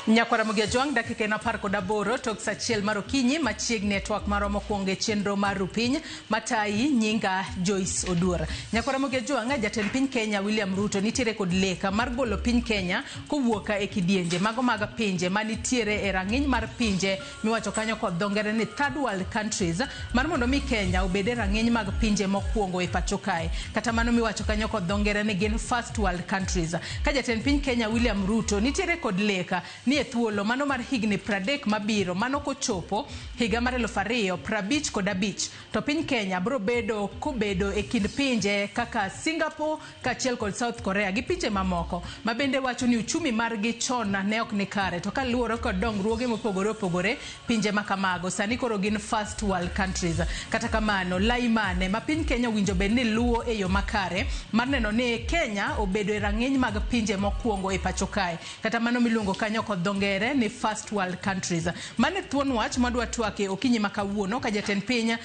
Nyakwara Mugiajwang dakika na par koda boro tok sachiel marokinyi machiegni network maromo kuonge chenro mar Rupiny matai nyinga Joyce Oduor. Nyakwara Mugiajwang jatend piny Kenya William Ruto nitiere kod leka mar golo piny Kenya kowuoka e kidienje mago mag pinje manitiere e rang'iny mar pinje miwacho kanyo kod dongere ni third world countries mar mondo mi Kenya obede rang'iny mag pinje mokwongo e pacho kae kata mano miwacho kanyo kod dongere ni gin first world countries. Ka jatend piny Kenya William Ruto nitiere kod leka ni e thuolo mano mar higni 30 mabiro mano kochopo higa mar 2055 to piny Kenya bro bedo kobedo e kind pinje kaka Singapore kaachiel kod South Korea gi pinje mamoko mabende wacho ni uchumi margi chon ne ok ni kare to kaluwore kod dongruoge mopogore opogore pinje makamago sani koro gin first world countries. Kata kamano lai mane ma piny Kenya winjo bed ni luwo e yo makare mar neno ni Kenya obedo e rang'iny mag pinje mokwongo e pacho kae kata mano miluongo kanyo kod dongere ni first world countries. Mane thuon wach madwa twake okinyi makawuono ka jatend piny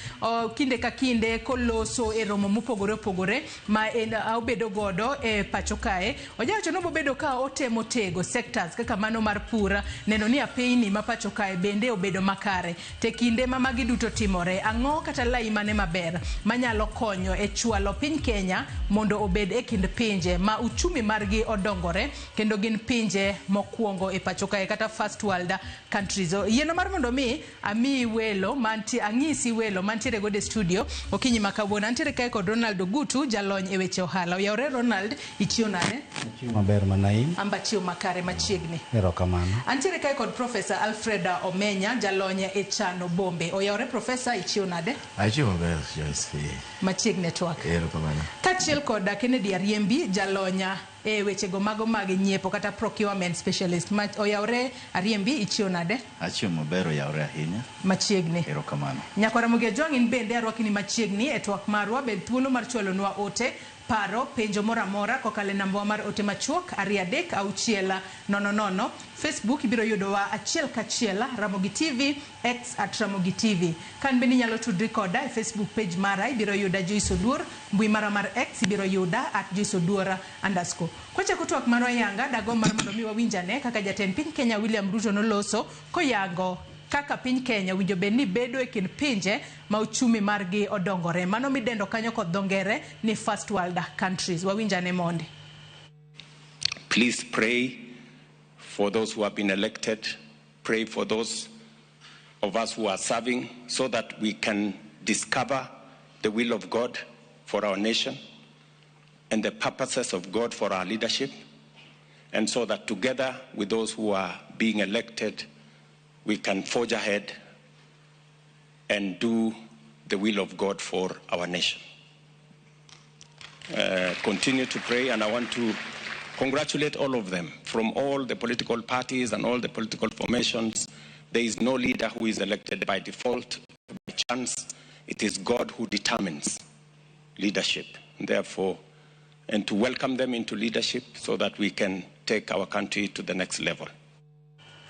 kinde ka kinde koloso e romo mopogore opogore ma en obedo godo e pacho kae ojawacho no bobedo ka otemo tego sectors kaka mano mar pur neno ni apeyni ma pacho kae bende obedo makare te kinde ma magi duto timore ang'o kata lai mane maber manyalo konyo e chwalo piny Kenya mondo obed e kind pinje ma uchumi margi odongore kendo gin pinje mokwongo e pacho kae kata first world countries. Yieno mar mondo mi ami welo ang'isi welo mantiere go de studio okinyi makawuono antiere kae kod Ronald Ogutu jalony e weche ohala. Oyawre Ronald, ichiyo nade? Ichiyo maber manaim. Amba chiyo makare machiegni. Erokamano. Antiere kae kod Professor Alfreda Omenya jalony e chano bombe. Oyawre Professor, ichiyo nade? Ichiyo maber Joyce. Machiegni network. Erokamano. Kachiel kod Kennedy Ariembi jalonya e weche go mago mag nyiepo kata procurement specialist. Oyawre Ariembi, ichiyo nade? Achiyo maber, oyawre ahinya. Machiegni. Erokamano. Nyakwara Mugiajwang in bende arwaki ni machiegni e twak marwa bed thuolo mar chwalonwa ote paro penjo mora mora kokale namba mar ote machuok 236000. Facebook ibiro yudowa achiel kachiel Ramogi TV X @Ramogi TV. Kan bende nyalo tudri koda e Facebook page mara ibiro yuda Joyce Oduor, mbui mara mar X ibiro yuda @Joyce Oduor_. Kwache kutwak marwa yanga dago mar mondo mi wawinjane kaka jatend piny Kenya William Ruto noloso koyango kaka piny Kenya winjo bed ni bedo e kind pinje ma uchumi margi odongore mano midendo kanyo kod dongere ni first world countries. Wawinjane mondi. Please pray for those who have been elected. Pray for those of us who are serving so that we can discover the will of God for our nation and the purposes of God for our leadership, and so that together with those who are being elected we can forge ahead and do the will of God for our nation. Continue to pray, and I want to congratulate all of them from all the political parties and all the political formations. There is no leader who is elected by default, by chance. It is God who determines leadership. Therefore, and to welcome them into leadership so that we can take our country to the next level.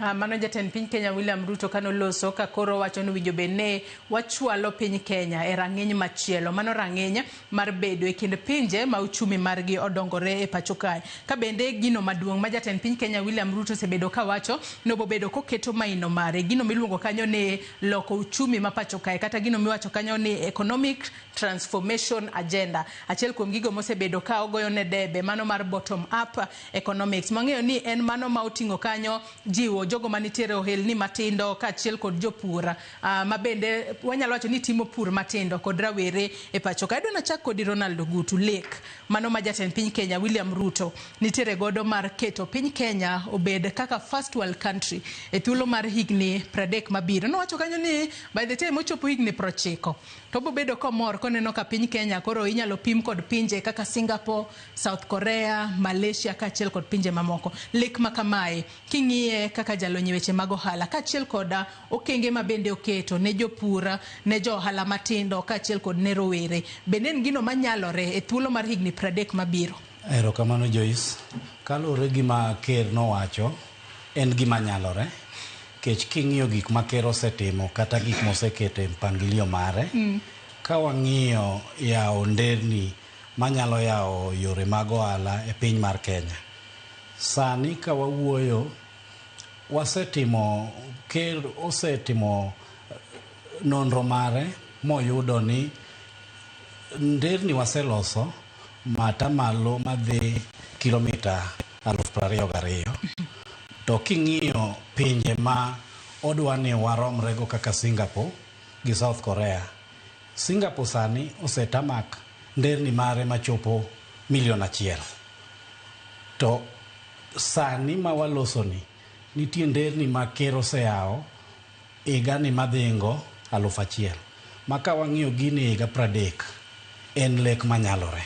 Mano jatend piny Kenya William Ruto kanoloso ka koro wacho ni winjo bene wachwalo piny Kenya e rang'iny machielo mano rang'iny mar bedo e kind pinje ma uchumi margi odongore e pacho kae ka bende gino maduong' ma jatend piny Kenya William Ruto sebedo ka wacho no bobedo koketo maino mare gino miluongo kanyo ni loko uchumi ma pacho kae kata gino miwacho kanyo ni economic transformation agenda. Achiel kuom gigo mosebedo ka ogoyo ne debe mano mar bottom up economics mang'eyo ni en mano ma oting'o kanyo jiwo jogo manitiere ohelni matindo kaachiel kod jopur ma bende wanyalo wacho ni timo pur matindo kod rawere e pacho kae. Adwa nachak kod Ronald Ogutu lek mano ma jatend piny Kenya William Ruto nitiere godo mar keto piny Kenya obed kaka first world country e thuolo mar higni 30 mabiro. Nowacho kanyo ni by the time ochopo higni 90 to bobedo komor koneno ka piny Kenya koro inyalo pim kod pinje kaka Singapore, South Korea, Malaysia kaachiel kod pinje mamoko. Lek makamae king'iye kaka jalony weche mag ohala kaachiel koda okenge ma bende oketo ne jopur ne jo ohala matindo kaachiel kod ne rowere bende en gino manyalore e thuolo mar higni 30 mabiro. Erokamano Joyce. Kaluwore gima ker nowacho en gima nyalore kech king'iyo gik ma ker osetimo kata gik mosekete mpangilio mare ka wang'iyo yawo nderni manyalo yawo yore mag ohala e piny mar Kenya. Sani ka wawuoyo wasetimo ker osetimo nonro mare moyudo ni nderni waseloso matamalo madhi kilomita 22,000 to king'iyo pinje ma odwa ni waromrego kaka Singapore gi South Korea. Singapore sani osetamak nderni mare machopo 1,000,000. To sani ma waloso ni nitie nderni ma ker oseyao igani madhingo 1,000. Maka wang'iyo gini higa 30 en lek manyalore.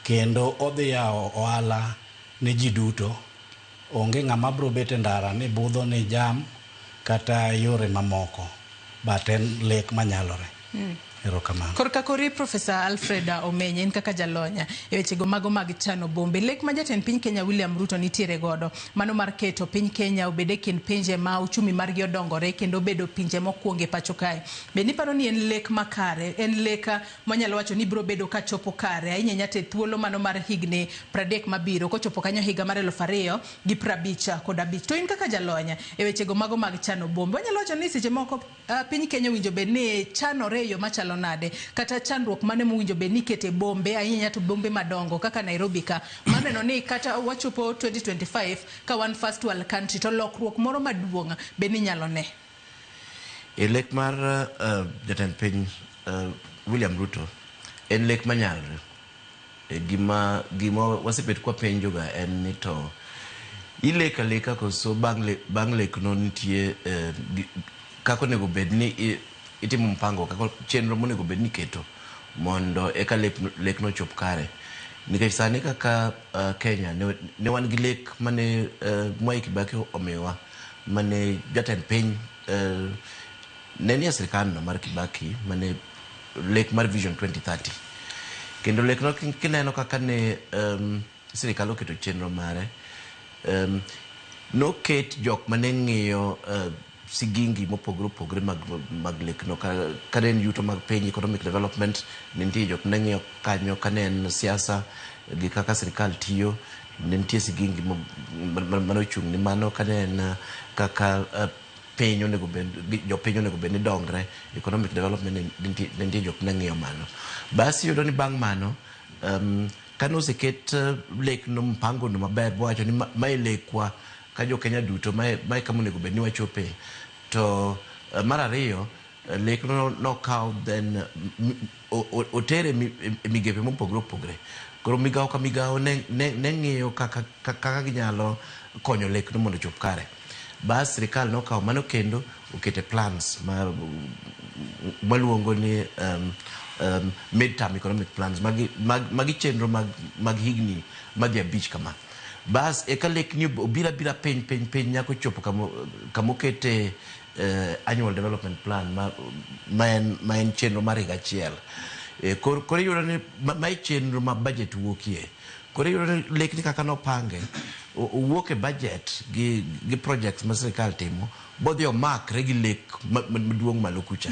Kendo odhi yao ohala ne ji duto. Onge ng'ama bro bet e ndara ni budho ni jam kata yore mamoko. But en lek manyalore. Erokamano. Korka kori Professor Alfred Omenye en kaka jalonya e wechego mago mag chano bombe. Lek ma jatend piny Kenya William Ruto nitiere godo mano mar keto piny Kenya obede kind pinje ma uchumi margi odongore kendo bedo pinje mokwongo e pacho kae. Be niparo ni en lek makare, en lek manyalo wacho ni bro bedo ka chopo kare ahinya nyate thuolo mano mar higni 30 mabiro kochopo kanyo higa mar 2055. To in kaka jalonya e wechego mago mag chano bombe wanyalo wacho ni seche moko piny Kenya winjo be ni chanore yo machalo nade kata chandruok mane mowinjo be ni kete bombe ahinya to bombe madongo kaka Nairobi ka maneno ni kata wachopo 2025 ka one first world country to lokruok moro maduong' be ni nyalo ne. Lek mar jatend piny William Ruto en lek manyalre. Gima wasebet kwa penjoga en ni to ileka koso bang' lek no nitie kako nego bed ni itimo mpango kako chenro monego bed ni keto mondo eka lek no chop kare. Nikech sani kaka Kenya ne wan gi lek mane Mwai Kibaki omiwa mane jatend piny ne ni sirikal no mar Kibaki mane lek mar Vision 2030. Kendo lek no kineno kaka ne sirikal oketo chenro mare no ket jok mane ng'iyo sigingi mopogore mag lek no ka en yuto mag piny economic development nitie jok ne ng'iyo kanyo ka en siasa gi kaka sirikal tiyo nitie sigingi mano chung ni mano ka en kaka piny onego bed jopiny onego bed ni dongre economic development nitie jok ne ng'iyo mano. Basi yudo ni bang' mano kano seket lek no mpango no maber bowacho ni mai lekwa ka jo Kenya duto mai kama onego bed ni wachope to mar ariyo lek no kaw then otere migepe mopogore. Koro migawo ka migawo ne ng'iyo kaka ginyalo konyo lek no mondo chop kare. Bas sirikal no kaw mano kendo okete plans maluongo ni mid-term economic plans magi chenro mag higni madhi abich kama. Bas eka lek ni obira piny nyako chopo kamo kete annual development plan ma en chenro mar higa achiel. Koro yudo ni ma chenro ma budget wuokie. Koro yudo ni lek ni kaka no pange wuok e budget gi projects ma sirikal timo bodhi omakre gi lek maduong' malo kucha.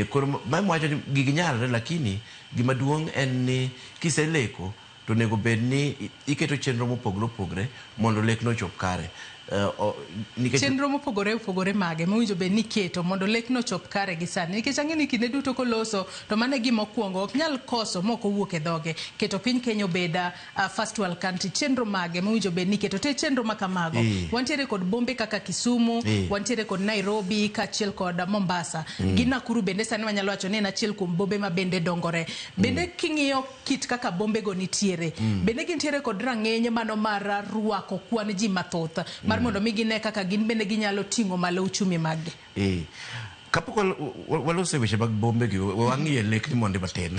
Koro ma mwacho ni gigi nyalre lakini gima duong' en ni kiseleko to nego bed ni iketo chenro mopogore mondo lek no chop kare. Chenro mopogore mage mowinjo bed ni keto mondo lek no chop kare gi sani nikech ang'eni kinde duto koloso to mane gima okwongo ok nyal koso moko wuok e dhoge keto piny Kenya obeda first world country. Chenro mage mowinjo bed ni keto te chenro makamago wantiere kod bombe kaka Kisumu wantiere kod Nairobi kaachiel kod Mombasa gi Nakuru bende sani wanyalo wacho ni en achiel kuom bombe ma bende dongore. Bende king'iyo kit kaka bombe go nitiere bende gintiere kod rang'eny mano mar ruako kwan ji mathoth mar mondo mi gine kaka gin bende ginyalo ting'o malo uchumi maggi. Kapok walose weche mag bombe gi wang'iye lek ni mondo matin.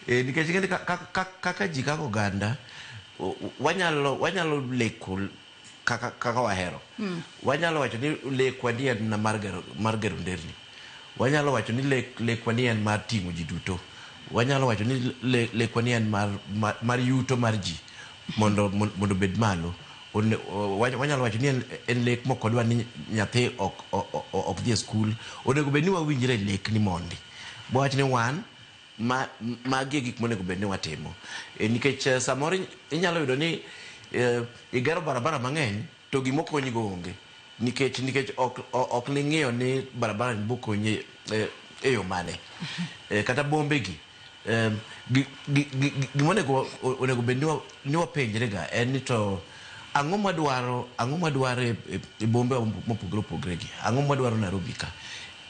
Nikech ngene kaka ji kaka oganda wanyalo leko kaka wahero. Wanyalo wacho ni lekwa ni en mar gero nderni. Wanyalo wacho ni lekwa ni en mar ting'o ji duto. Wanyalo wacho ni lekwa ni en mar yuto mar ji mondo bed malo. Wanyalo wacho ni en lek mokodwa ni nyathi ok dhi e skul onego bed ni wawinjre lek ni mondi bwach ni wan magi gik monego bed ni watimo nikech samoro inyalo yudo ni igero barabara mang'eny to gimokonyi go onge nikech ok ning'eyo ni barabara ni bokonye e yo mane kata bombe gi gimonego bed ni wapenjre ga en ni to ang'o madwaro e bombe mopogore opogore gi ang'o madwaro Nairobi ka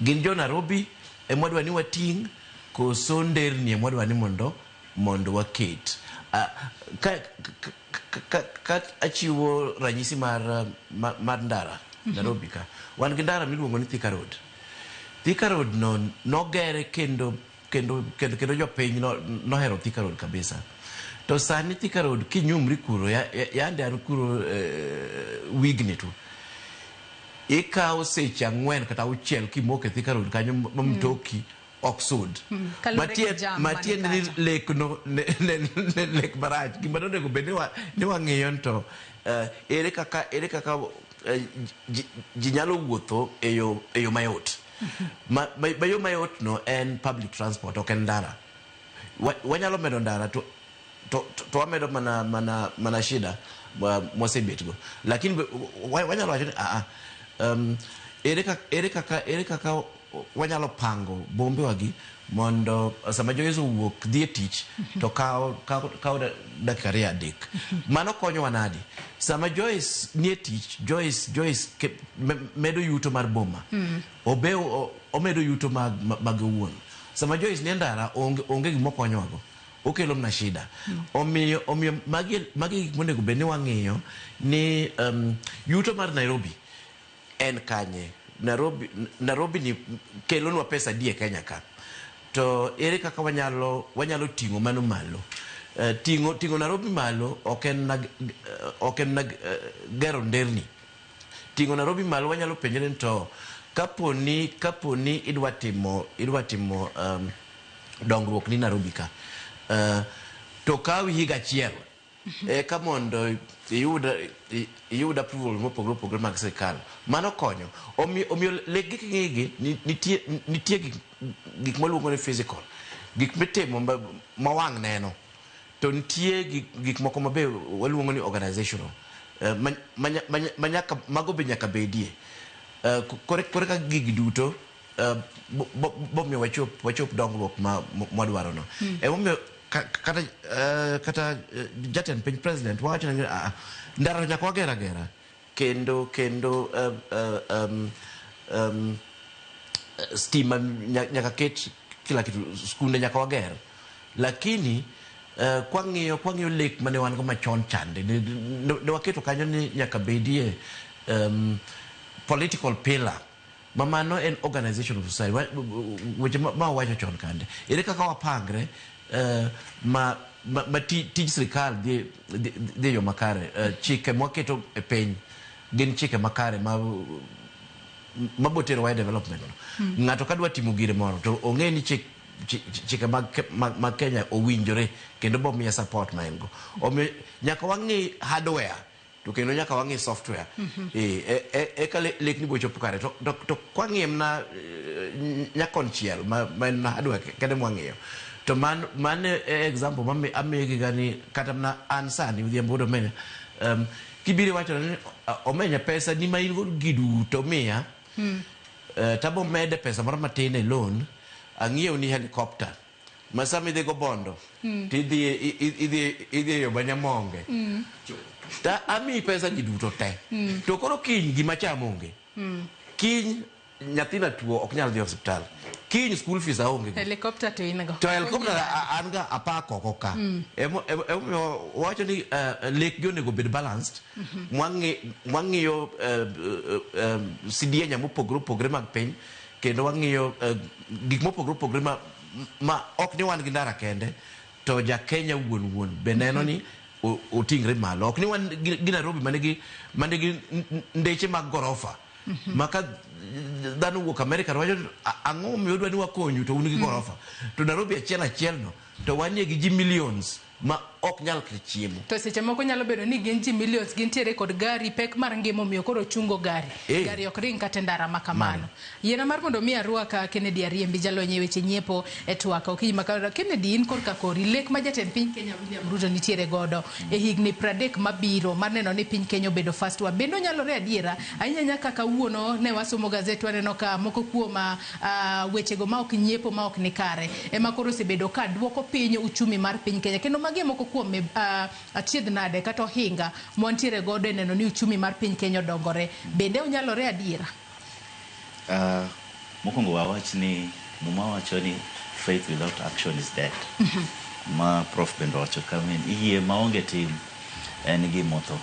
gin jo Nairobi emwadwa ni wating' koso nderni emwadwa ni mondo waket ka achiwo ranyisi mar ndara Nairobi ka wan gi ndara miluongo ni Thika Road. Thika Road nogere kendo jopiny nohero Thika Road kabisa. To sani Thika Road kinyumri kuro yande an kuro wigni tu ikawo seche 4 kata 6 kimoke Thika Road kanyo mtoki oksud matien ni lek no lek baraj gima onego bed ni wang'iyo to ere kaka ji nyalo wuotho e yo mayot yo mayot no en public transport ok en ndara wanyalo medo ndara to wamedo mana shida mwasebetgo lakini wanyalo wacho ni ere kaka wanyalo pango bombe wagi mondo sama Joyce wuok dhi e tich to kawo dakika 3 mano konyo wanadi sama Joyce nie tich Joyce medo yuto mar boma omedo yuto mag wuon sama Joyce nie ndara onge gimo konyowago okelo mna shida omiyo magi gik monego bed ni wang'iyo ni yuto mar Nairobi en kanye Nairobi ni kelonwa pesa die Kenya ka to ere kaka wanyalo ting'o mano malo ting'o Nairobi malo ok en gero nderni ting'o Nairobi malo wanyalo penjore to kaponi idwa timo dongruok ni Nairobi ka to kawi higa achiel eka mondo iyud approval mopogore opogore mag sirkal mano konyo omiyo lek gik ng'igi nitie gik maluongo ni physical gik mitimo ma wang' neno to nitie gik moko mabe waluongo ni organizational mago be nyaka bedie kore ka gigi duto bomiyo wachop dongruok mwadwaro no emomiyo kata jatend piny president wacho ni ndara nyaka wagera kendo stima nyaka ket kila kitu skunde nyaka wager lakini kwang'iyo lek mane wan go machon chande ne waketo kanyo ni nyaka bedie political pillar mamano en organization of society weche ma wacho chon kande ere kaka wapangre tij sirikal dhi yo makare chike mwaketo e piny gin chike makare mabotero wa development ng'ato kadwa timo gire moro to ong'e ni chike mag Kenya owinjore kendo bomiya support ma en go omiyo nyaka wang'i hardware to kendo nyaka wang'i software eka lek ni bochopo kare to kwang'iem na nyakonchiel ma en hardware kende mwang'iyo to man example mami amegi gani kata na ansani udhiambo do menya kibiri wacho ni omenya pesa ni ma ingo gidu to miya tabo mede pesa moro matin e loan ang'iew ni helicopter masami de go bondo tidhi yo Banyamonge ta ami pesa giduto te to koro kiny gima chamonge kiny nyathina tuo ok nyal dhi hospital kiny school fees aonge helicopter to inago to helicopter anga apako koka wacho ni lek gi onego bed balanced mwang'iyo CDA mopogore opogore mag piny kendo wang'iyo gik mopogore opogore ma ok ni wan gi ndara kende to ja Kenya wuon be neno ni otingre malo ok ni wan gi Nairobi manigi ndeche mag gorofa maka dhano wuok Amerika to wacho ang'o miyo dwa ni wakonyu to un gi gorofa to Nairobi achiel no to wanie gi ji millions ma ok nyal kre chiemo. To seche moko nyalo bedo ni gin ji millions gintiere kod gari pek mar ngima omiyo koro chungo gari ok ring kata ndara ma kamano. Yiena mar mondo mi arwaka Kennedy Ariembi jalony e weche nyiepo e twaka okinyi makaro. Kennedy, in korka kori lek ma jatend piny Kenya William Ruto nitiere godo e higni 30 mabiro mar neno ni piny Kenya obedo first world. Bendo nyalore adiera ahinya nyaka kawuono ne wasomo gazet waneno ka moko kuom wechego ma ok nyiepo ma ok nikare ema koro osebedo ka duoko piny uchumi mar piny Kenya kendo magi moko kuom achiedh nade kata ohinga montiere godo neno ni uchumi mar piny Kenya dongore. Bende onyalore adiera? Mokwongo wawach ni muma wacho ni faith without action is dead. Ma Prof bendo wacho kama yie maonge tim en gimotho.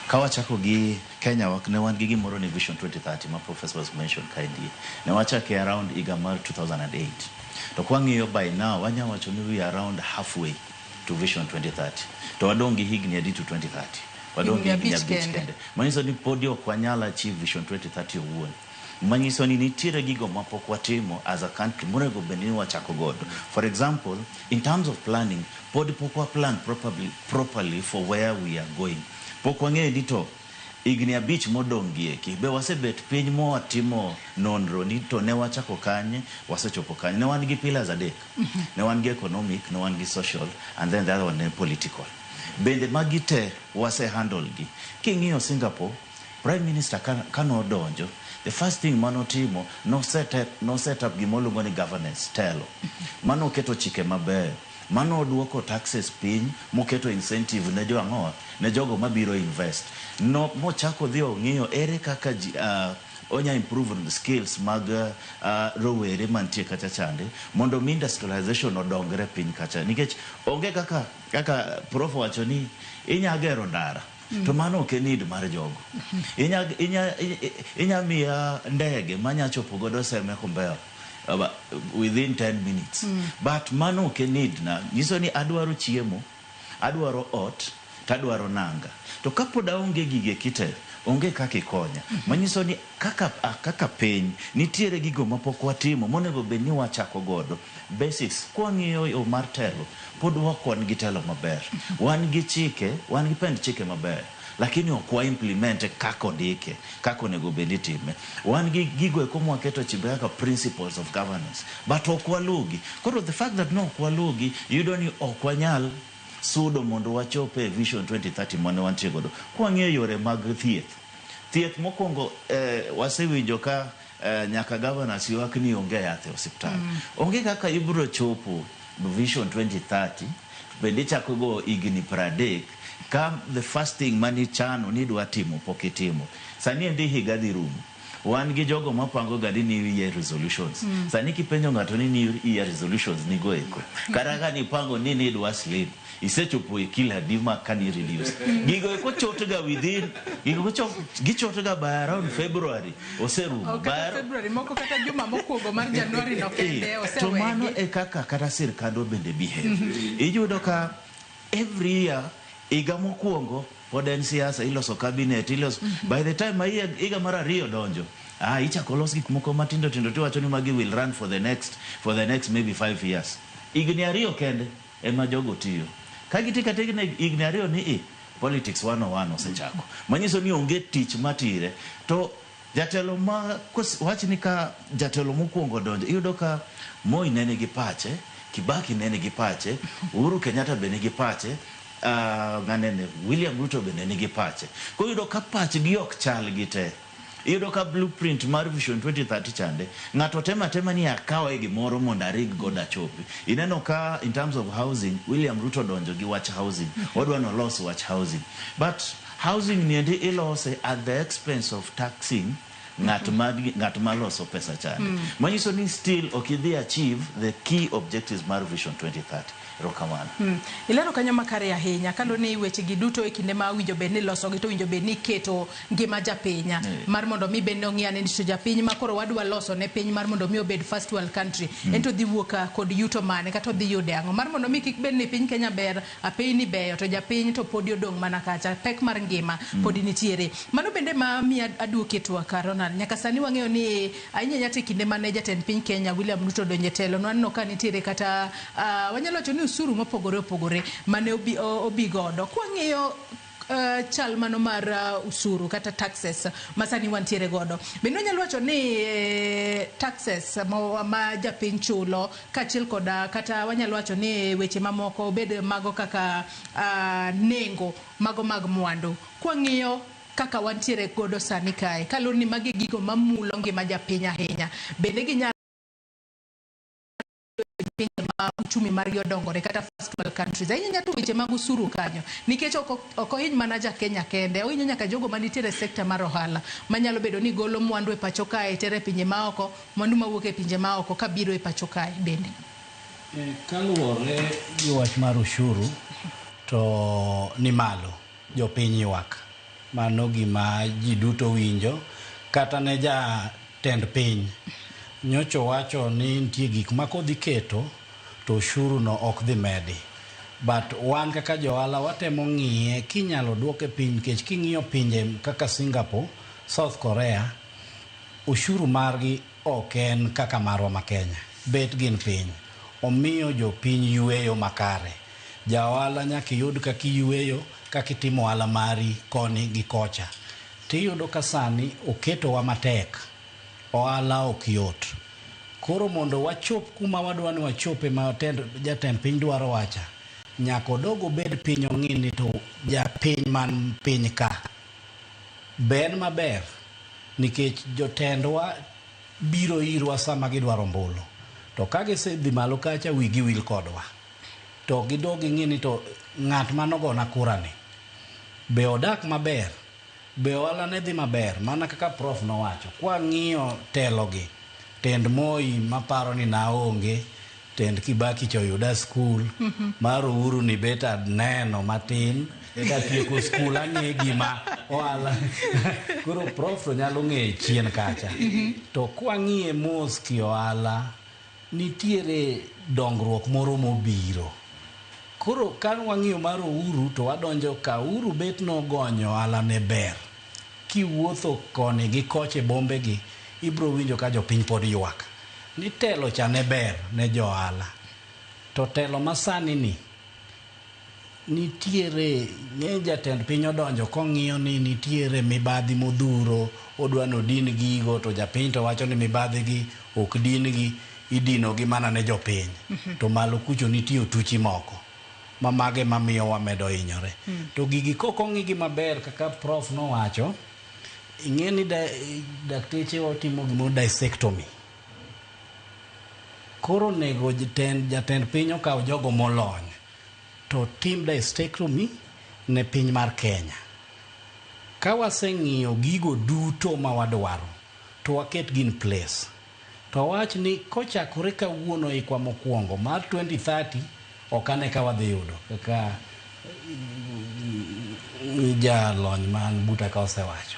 Kawachako gi Kenya ne wan gi gimoro ni Vision 2030 ma Professor was mentioned kindly. Ne wachake around higa mar 2008. To kwang'iyo by now wanya wacho ni we are around halfway to Vision 2030. To wadongi higni adi to 2030. Wadongi higni abich. Manyiso ni podi ok wanyala achieve Vision 2030 owuon. Manyiso ni nitiere gigo mapok watimo as a country monego bedni wachako godo. For example, in terms of planning, podi pok wa plan properly for where we are going. Pok wang'eyo ni to higni abich modongie ki be wasebet piny mo watimo nonro ni to ne wachako kanye wasechopo kanye. Ne wan gi pillars adek. Ne wan gi economic, ne wan gi social, and then the other one political. Bende magite wase handle gi. King'iyo Singapore, Prime Minister kano donjo, the first thing manotimo no set up gimoluongo ni governance telo. Mano keto chike maber. Mano duoko taxes piny, moketo incentive ne jo ang'owa, ne jogo mabiro invest. No mochako dhi ong'iyo ere kaka onya improve the skills mag rowere mantie kacha chande mondo mi industrialization odongre piny kacha. Nikech onge kaka Prof wacho ni inya gero ndara. To mano ok need mar jogo. Inya miya ndege manya chopo godo Seme Kombeo within 10 minutes. But mano ok need na. Nyiso ni adwaro chiemo, adwaro ot, tadwaro nanga. To kapoda onge gige kite, onge kaka konya. Manyiso ni kaka piny nitiere gigo mapok watimo monego bedni wachako godo. Basics kwang'iyo yo mar telo pod wakwan gi telo maber. Wan gi chike, wan gi pend chike maber. Lakini ok wa implement kako ndike, kako nego bedni time. Wan gi gigo komo waketo chibe kaka principles of governance. But ok walugi. Koro the fact that no ok walugi, yudo ni ok wanyal sudo mondo wachope Vision 2030 mane wantie godo. Kwang'iyo yore mag thieth mokwongo wasewinjo ka nyaka governors ywak ni onge yath e osiptal. Onge kaka ibro chopo Vision 2030 bende chako go higni 30 ka the first thing mani chano ni dwa timo pokitimo. Sani endi higa dhi rumo. Wan gi jogo mapango gadi new year resolutions. Sani kipenjo ng'ato ni new year resolutions ni go eko. Karaga ni pango ni dwa sleep. Isechopo kila dima can you reduce. Gigo eko chotoga within, gichotoga by around February. Oserumo. February moko kata juma mokwongo mar January no kende osewegi. To mano e kaka kata sirkando bende behave. Iyudo ka every year iga mokwongo pod en siasa iloso cabinet iloso by the time iga mar ariyo donjo ichako los gik moko matindo tiwacho ni magi will run for the next maybe 5 years. Igni ariyo kende ema jogo tiyo. Kagitika tegna igni ariyo ni politics 101 osechako. Manyiso ni onge tich matire. To jatelo wach ni ka jatelo mokwongo donjo iyudo ka Moi nene gi pache, Kibaki nene gi pache, Uhuru Kenyatta bene gi pache, ng'anene William Ruto bende nigi pache. Ko yudo ka pache gi ok chal gi te. Yudo ka blueprint mar Vision 2030 chande ng'ato tema ni akawa gimoro mondo arig goda chopi. Ineno ka in terms of housing William Ruto donjo gi wach housing. Odwa no loss wach housing. But housing niendi ilose at the expense of taxing ng'at maloso pesa chande. Manyiso ni still okidhi achieve the key objectives mar Vision 2030. Rokamano. Ilero kanyo makare ahinya kalo ni weche gi duto e kinde ma winjo bedni loso gi to winjo bedni keto ngima japiny mar mondo mi bedni ong'iyane ni to japiny ma koro wadwa loso ne piny mar mondo mi obed first world country ento dhi wuoka kod yuto mane kata dhi yude ang'o mar mondo mi kik bedni piny Kenya ber piny ni beyo to japiny to podi odong' mana kacha pek mar ngima podi nitiere. Mano bende ma mi aduoke twaka Ronald national. Nyaka sani wang'eyo ni ahinya nyati kinde mane jatend piny Kenya William Ruto donje telo nwanno ka nitiere kata wanyalo wacho ni usuru mopogore opogore mane obi godo. Kwang'iyo chal mano mar usuru kata taxes masani wantiere godo. Bende nyalo wacho ni taxes ma japiny chulo kachiel koda kata wanyalo wacho ni weche mamoko obed mago kaka nengo mago mag mwandu. Kwang'iyo kaka wantiere godo sani kae kalur ni magi gigo mamulo ngima japiny ahinya. Bende ginyalo uchumi mar yodongore kata first world countries ahinya to weche mag usuru kanyo nikech ok ohiny mana ja Kenya kende ohinyo nyaka jogo manitiere sekta mar ohala manyalo bedo ni golo mwandu e pacho kae tere pinje maoko mwandu mawuok e pinje maoko kabiro e pacho kae bende kaluwore gi wach mar ushuru to ni malo jopiny ywak mano gima ji duto winjo kata ne ja tend piny nyocho wacho ni nitie gik ma kodhi keto to ushuru no ok dhi medi but wan kaka johala watemo ng'iye kinyalo duoke piny nikech king'iyo pinje kaka Singapore, South Korea ushuru margi ok en kaka marwa ma Kenya bet gin piny omiyo jopiny yweyo makare ja ohala nyaka yud kaka yweyo kaka itimo ohala mari koni gi kocha tiyudo ka sani oketowa matek ohala ok yot koro mondo wachop kuma wadwa ni wachope ma jatend piny dwaro wacha nyaka odogo bed piny ong'ini to japiny man piny ka ben maber nikech jotendwa biro irwa sama gidwaro mbulu to ka gisedhi malo kacha wigi wil kodwa to gidog ging'ini to ng'at manogona kurani be odak maber be ohala ne dhi maber mana kaka prof nowacho kwa ng'iyo telogi tend Moi maparo ni naonge tend Kibaki choyuda skul mar Uhuru ni beta neno matin ka tieko skul ang'e gima ohala koro prof to nyalo ng'e chien kacha to kwa ng'iye mos ki ohala nitiere dongruok moro mobiro koro kan wang'iyo mar Uhuru to wadonjo ka Uhuru bet nogonyo ohala ne ber kiwuotho koni gi koche bombe gi ibro winjo ka jopiny pod ywak ni telo cha ne ber ne jo ohala to telo masani ni nitiere ne jatend piny odonjo kong'iyo ni nitiere mibadhi modhuro odwa no din gigo to japiny to wacho ni mibadhi gi ok din gi idino gi mana ne jopiny to malo kucho nitie otuchi moko mamage mamiyo wamedo hinyore to gigi kokong'i gi maber kaka prof nowacho ing'e ni dakteche otimo gimo dissectomy koro nego jatend piny okaw jogo molony to tim dissectomy ne piny mar Kenya ka waseng'iyo gigo duto ma wadwaro to waket gin place to wach ni kochakore kawuono ikwa mokwongo mar 2030 okane ka wadhi yudo kaka jalony man buta ka osewacho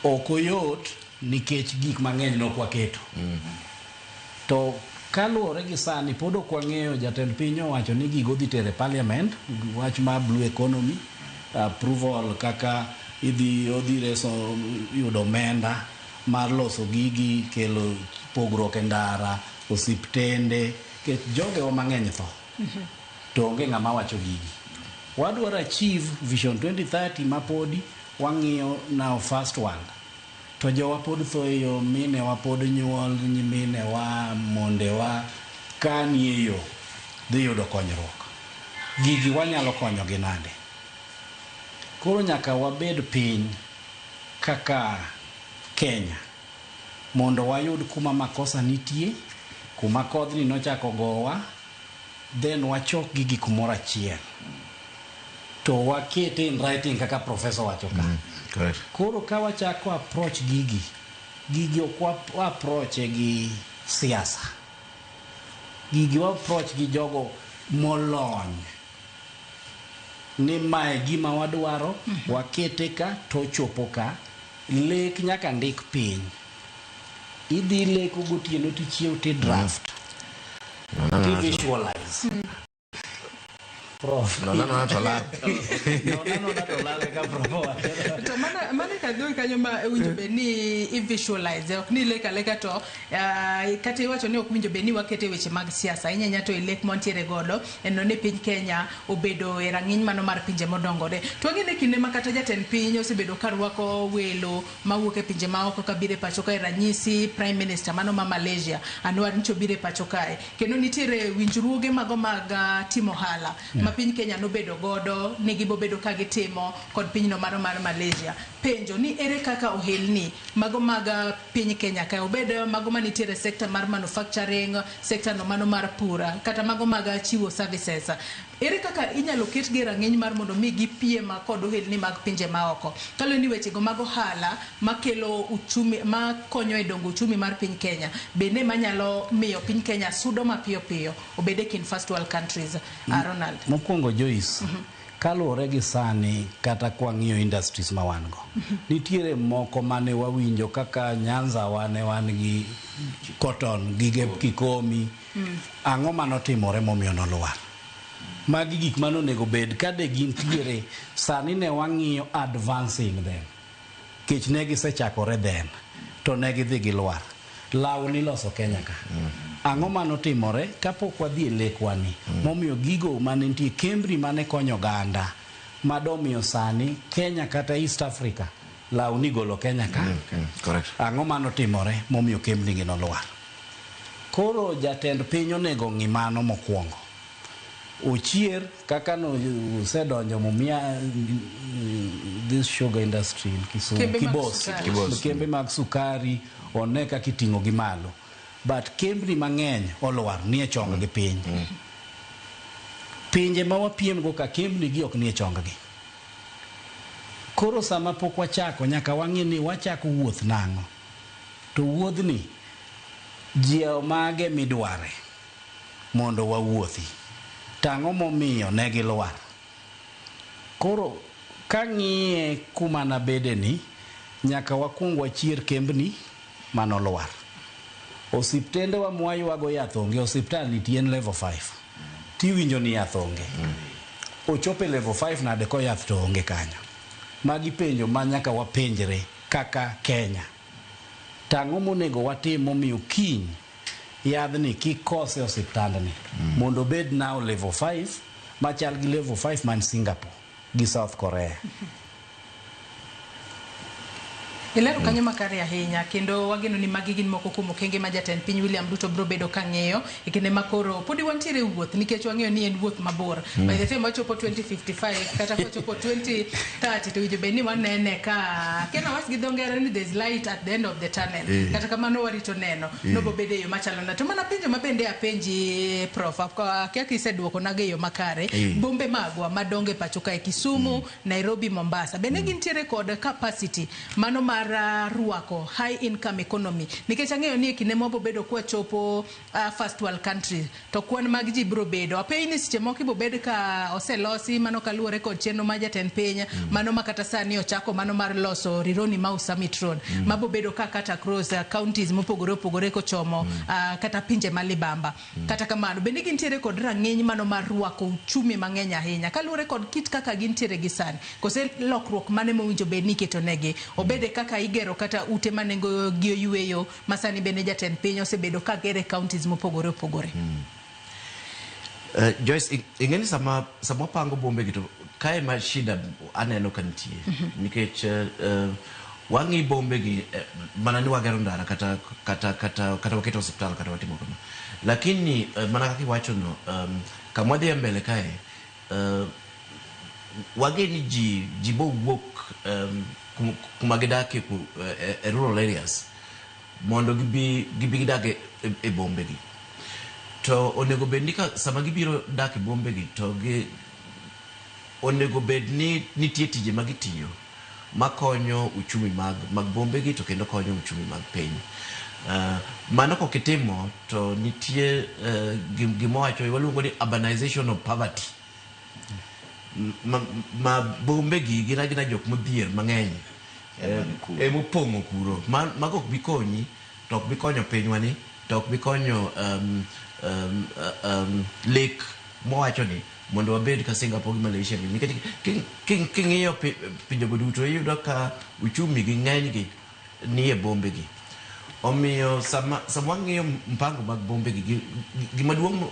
okoyot nikech gik mang'eny nok waketo to kaluwore gi sani pod ok wang'eyo jatend piny owacho ni gigo dhi tere parliament wach mar blue economy approval kaka odhi reso yudo omenda mar loso gigi kelo pogruok e ndara osiptende ket jogewa mang'eny tho to onge ng'ama wacho gigi wadwaro achieve vision 2030 mapodi wang'iyo now first one to jowa pod tho e yo mine wa pod nyuol nyimine wa monde wa kani e yo dhi yudo konyruok gigi wanyalo konyo gi nade koro nyaka wabed piny kaka Kenya mondo wayud kuma makosa nitie kuma kodhni nochako gowa then wachok gigi kumoro achiel to wakete in writing kaka professor wacho ka koro ka wachako approach gigi ok approach gi siasa gigi wa approach gi jogo molony ni mae gima wadwaro wakete ka to chopo ka lek nyaka ndik piny idhi leko gotieno tichiew ti draft ti visualize Prof. No to lal. No to lal ka prof. To mana ka doi kanyo ma winjo be ni I visualize ok ni leka to kata iwacho ni ok winjo be ni wakete weche mag siasa inyanya to lek montiere godo eno ne piny Kenya obedo e rang'iny mano mar pinje modongore to ngene kinde ma kata jatend piny osebedo ka rwako welo mawuok e pinje maoko ka bire pacho ka ranyisi prime minister mano ma Malaysia Anwar Ncho bire pacho kae kendo nitiere winjruoge mago mag timo hala ma piny Kenya no bedo godo nigi bobedo ka gitimo kod pinyno mano mar Malaysia penjo ni ere kaka ohelni mago mag piny Kenya ka obedo mago manitiere sector mar manufacturing sector no mano mar pura kata mago mag chiwo services ere kaka inyalo ketgi rang'iny mar mondo mi gipiem kod ohelni mag pinje maoko kalo ni weche go mago hala makelo uchumi makonyo e dongo uchumi mar piny Kenya bende manyalo miyo piny Kenya sudo mapiyo piyo obede kin first world countries Ronald mokwongo Joyce kaluwore gi sani kata kwang'iyo industries ma wan go nitiere moko mane wawinjo kaka Nyanza wan gi cotton gige kikomi ang'o manotimore momiyo nolwar magi gik manonego bed kade gintiere sani ne wang'iyo advancing them kech ne gisechakore then to ne gidhi gilwar law niloso Kenya ka ang'o manotimore kapok wadhi e lekwani momiyo gigo mane nitie kembri mane konyo ganda madomiyo sani Kenya kata East Africa law ni golo Kenya ka Correct. ang'o manotimore momiyo kembri gi nolwar koro jatend piny onego ng'i mano mokwongo Ochier kaka no usedonjo mumia this sugar industry in Kisumu Kibos kembe mag sukari oneka kitingo gi malo but kembri mang'eny olwar ni e chong gi piny pinje ma wapiem go ka kembri gi ok ni e chong gi koro sama pok wachako nyaka wang'e ni wachako wuoth nang'o to wuodhni jiao mage midware mondo wawuothi tang'o momiyo ne gilwar koro kang'iye kuma nabede ni nyaka wakwong wachier kembni manolwar osiptende wa mwaywago yath onge osiptal nitie level 5 tiwinjo ni yath onge ochope level 5 nade ko yath to onge kanyo magi penjo ma nyaka wapenjre kaka Kenya tang'o monego watim momiyo kiny yadhni kikose osiptandni mondo bed now level 5 machal gi level 5 man Singapore gi South Korea Ilero kanyo makare ahinya kendo wageno ni magi gin moko kuom okenge ma jatend piny William Ruto bro bedo kang'eyo e kinde makoro podi wantiere wuoth nikech wang'eyo ni en wuoth mabor by the time wachopo 2055 kata wachopo 2030 to winjo be ni wanene ka kena was gi dhongere ni there's light at the end of the tunnel kata kamano warito neno no bo bede yo machalo na to mana penjo mabende apenji prof kaka iseduoko nage yo makare bombe magwa madonge pacho ka e Kisumu Nairobi Mombasa bende gintiere kod capacity mano mar ruako high income economy nikech ang'eyo ni kinde mo bobedo kwa chopo first world country to kwan mag ji bro bedo apei ni siche moko bobed ka oselosi mano kaluore kod chenro ma jatend piny mano makata sani ochako mano mar loso Rironi Mau Summit Road mabobedo ka kata cross counties mopogore opogore kochomo kata pinje malibamba kata kamano bende gintiere kod rang'iny mano mar ruako uchumi mang'eny ahinya kaluore kod kit kaka gintiere gi sani kose lokruok mane mowinjo bed ni keto negi obede kaka igero kata ute manengo gi oyueyo masani bende jatend piny osebedo ka gere counties mopogore opogore Joyce ingeni sama pango bombe gitu kae ma shida aneno kantie nikech wangi bombe gi mana ni wagero ndara kata waketo hospital kata watimo kama lakini mana kaki wacho no kamwadhi mbele kae wageni ji bo wok kumagidake ku rural areas mondo gibi gidake e bombe gi to onego bed ni ka sama gibiro dak e bombe gi to onego bed ni nitie tije magitiyo makonyo uchumi mag bombe gi to kendo konyo uchumi mag piny mano kokitimo to nitie gimowacho waluongo ni urbanization of poverty ma bombe gi gina jok modhier mang'eny mopong'o kuro mago ok bikonyi to ok bikonyo pinywani to ok bikonyo lek mowacho ni mondo wabed ka Singapore gi Malaysia gi nikech king'iyo pinje duto iyudo ka uchumi gi ng'eny gi ni e bombe gi. Omiyo sama wang'iyo mpango mag bombe gi gima duong'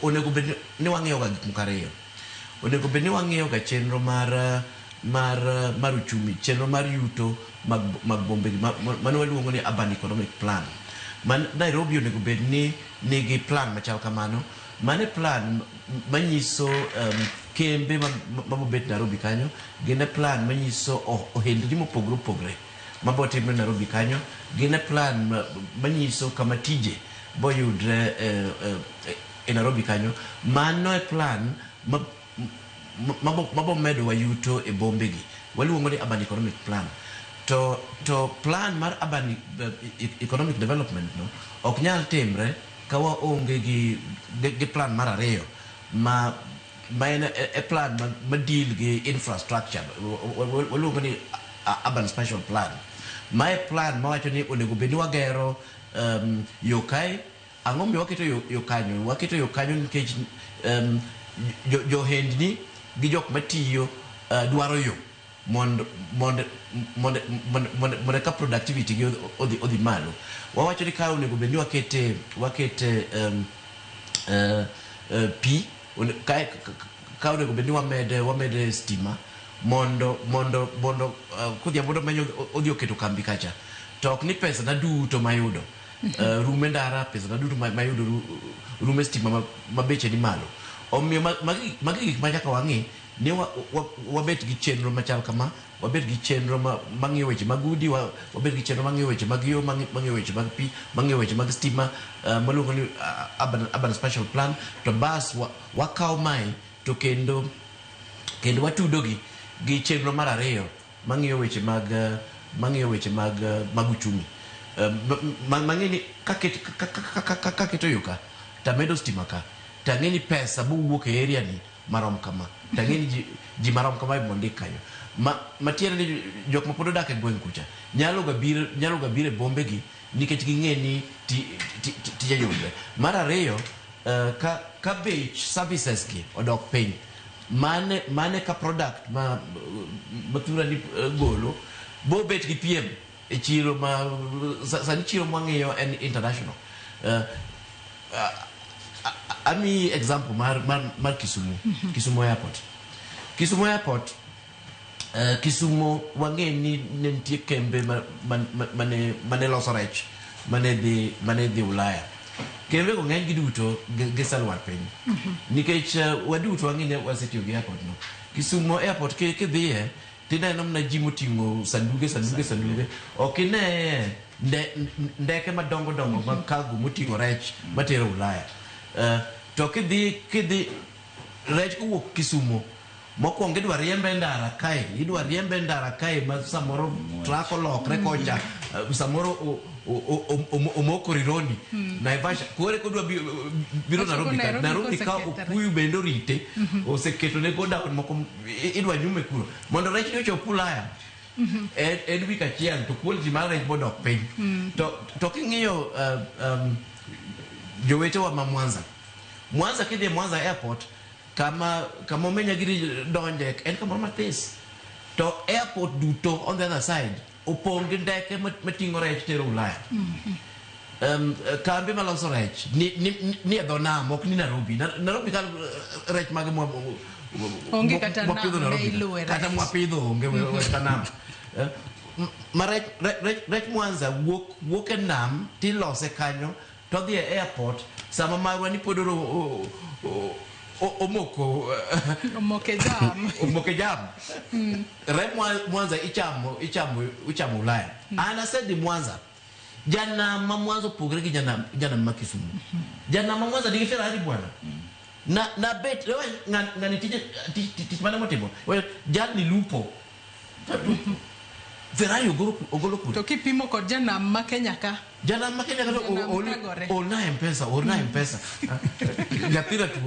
onego bed ni wang'iyo ga gik moko ariyo. Onego bed ni wang'iyo ga chenro mar uchumi, chenro mar yuto mag bombe gi mano waluongo ni urban economic plan. Nairobi onego bed ni nigi plan machal kamano. Mane plan manyiso kembe mabobet Nairobi kanyo, gine plan manyiso ohendni mopogre opogre mabotimre Nairobi kanyo, gine plan manyiso kama tije boyudre e Nairobi kanyo. Mano e plan mabomedo wayuto e bombe gi, waluongo ni urban economic plan. To plan mar urban economic development no ok nyal timre ka waonge gi plan mar ariyo ma en e plan ma deal gi infrastructure, waluongo ni urban spatial plan. Ma e plan mawacho ni onego bed ni wagero yo kae. Ang'o miyo waketo yo kanyo? Waketo yo kanyo nikech johendni gi jok matiyo dwaro yo mondo ka productivity gi odhi malo. Wawacho ni ka onego bed ni wakete pi ka onego bed ni wamede stima mondo kodhiambo manyo odhi oketo kambi kacha. To ok ni pesa na duto mayudo rume ndara, pesa na duto mayudo rume stima mabeche ni malo. Omiyo magi gik ma nyaka wang'i ni wabet gi chenro machal kama, wabet gi chenro mang'iyo weche mag udi, wabet gi chenro mang'iyo weche mag yo, mang'iyo weche mag pi, mang'iyo weche mag stima, maluongo ni urban spatial plan. To bas wakaw mai to kendo watudo gi chenro mar ariyo mang'iyo weche mag uchumi. Mang'eni kaketo yo ka tamedo stima ka, tang'eni pesa buwuok e area ni marom kama, tang'eni ji marom kama ibondik kanyo. Matiere ni jok ma pod odak e gweng' kucha nyalo ga biro e bombe gi nikech ging'e ni tije yudre. Mar ariyo, ka bech services gi odok piny, mane ka product ma thura ni golo bo bet gi piem e chiro sani chiro mwang'iyo en international. Ami example mar Kisumu Airport. Kisumu wang'e ni nitie kembe mane loso rech mane dhi Ulaya. Kembe go ng'eny gi duto giselwar piny nikech waduto wang'e ni wasetiyo gi airport no. Kisumu Airport kidhiye tineno mna ji moting'o sanduge. Ok ine ndeke madongo mag cargo moting'o rech matero Ulaya. To kidhi rech kowuok Kisumu mokwongo idwa riembe ndara kae ma samoro truck olokre kocha, samoro omoko Rironi Naivasha, kore kodwa biro Nairobi ka okuyu bende orite oseketo ne goda moko idwa nyume kuro mondo rech ni ochop Ulaya. En wik achiel to quality mar rech bodok piny. To king'iyo jowetewa ma Mwanza kidhi Mwanza Airport kama omenya giri donje en kamoro matis. To airport duto on the other side opong gi ndeke mating'o rech tero Ulaya. Kambi maloso rech ni e dho nam, ok ni Nairobi. Nairobi ka rech mage onge kata nam kata mwapidho onge kata nam. Ma rech Mwanza wuok e nam tilose kanyo to dhi e airport sama marwa ni pod omoke jam. Rech Mwanza ichamo Ulaya. Ana said Mwanza jana ma Mwanza opogre gi jana ma Kisumu. Jana ma Mwanza nigi Ferrari bwana. Na bet ngani tich mane motimo. Jani lupo. Ferrari ogolo kuro. To kipimo kod jana ma Kenya ka. Jana makenya kata ona M-Pesa. Nyathira tu.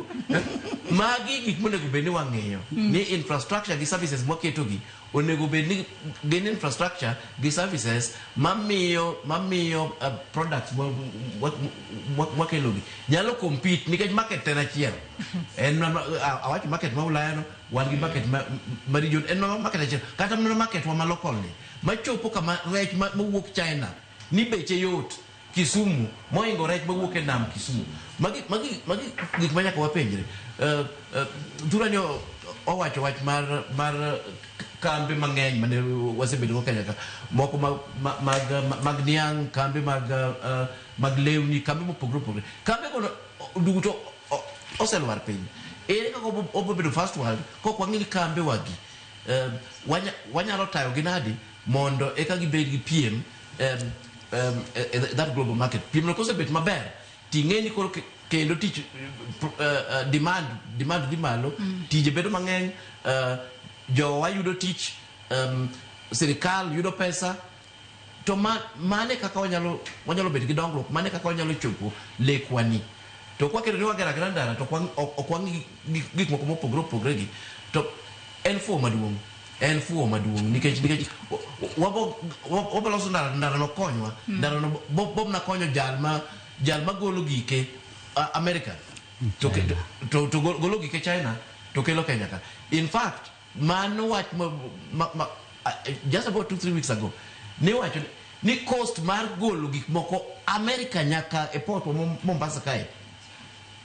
Magi gik monego bed ni wang'eyo. Ni infrastructure gi services mwaketo gi. Onego bed ni gin infrastructure gi services mamiyo products mwakelo gi. Nyalo compete nikech market en achiel. En awach market ma Ulaya no, wan gi market ma region, en market achiel. Kata mana market wa local ni. Machopo kama rech mawuok China. Ni beche yot Kisumu moingo rech mawuok e nam Kisumu. Magi gik manyaka wapenjre. Durani owacho wach mar kambe mang'eny mane wasebedo go Kenya ka. Moko mag niang', kambe mag lewni, kambe mopogre. Kambe kono duto oselwar piny. Ere kaka obedo first world kok wang'ini kambe wagi. Wanyalo tayo gi nadi mondo eka gibed gi piem that global market. Piem no kose bet maber ting'eni koro kendo tich demand di malo, tije bedo mang'eny, jowa yudo tich, sirikal yudo pesa, to mane kaka wanyalo bet gi dongruok, mane kaka wanyalo chopo lekwani. To kwakedo ni wagera ndara to ok wang'i gik moko mopogre gi, to en fuo maduong' nikech wabaloso ndara no konywa, ndara no bob na konyo jal ma golo gike America to golo gike China to kelo Kenya ka. In fact, mano wach just about 2-3 weeks ago ni wacho ni cost mar golo gik moko America nyaka e port Mombasa kae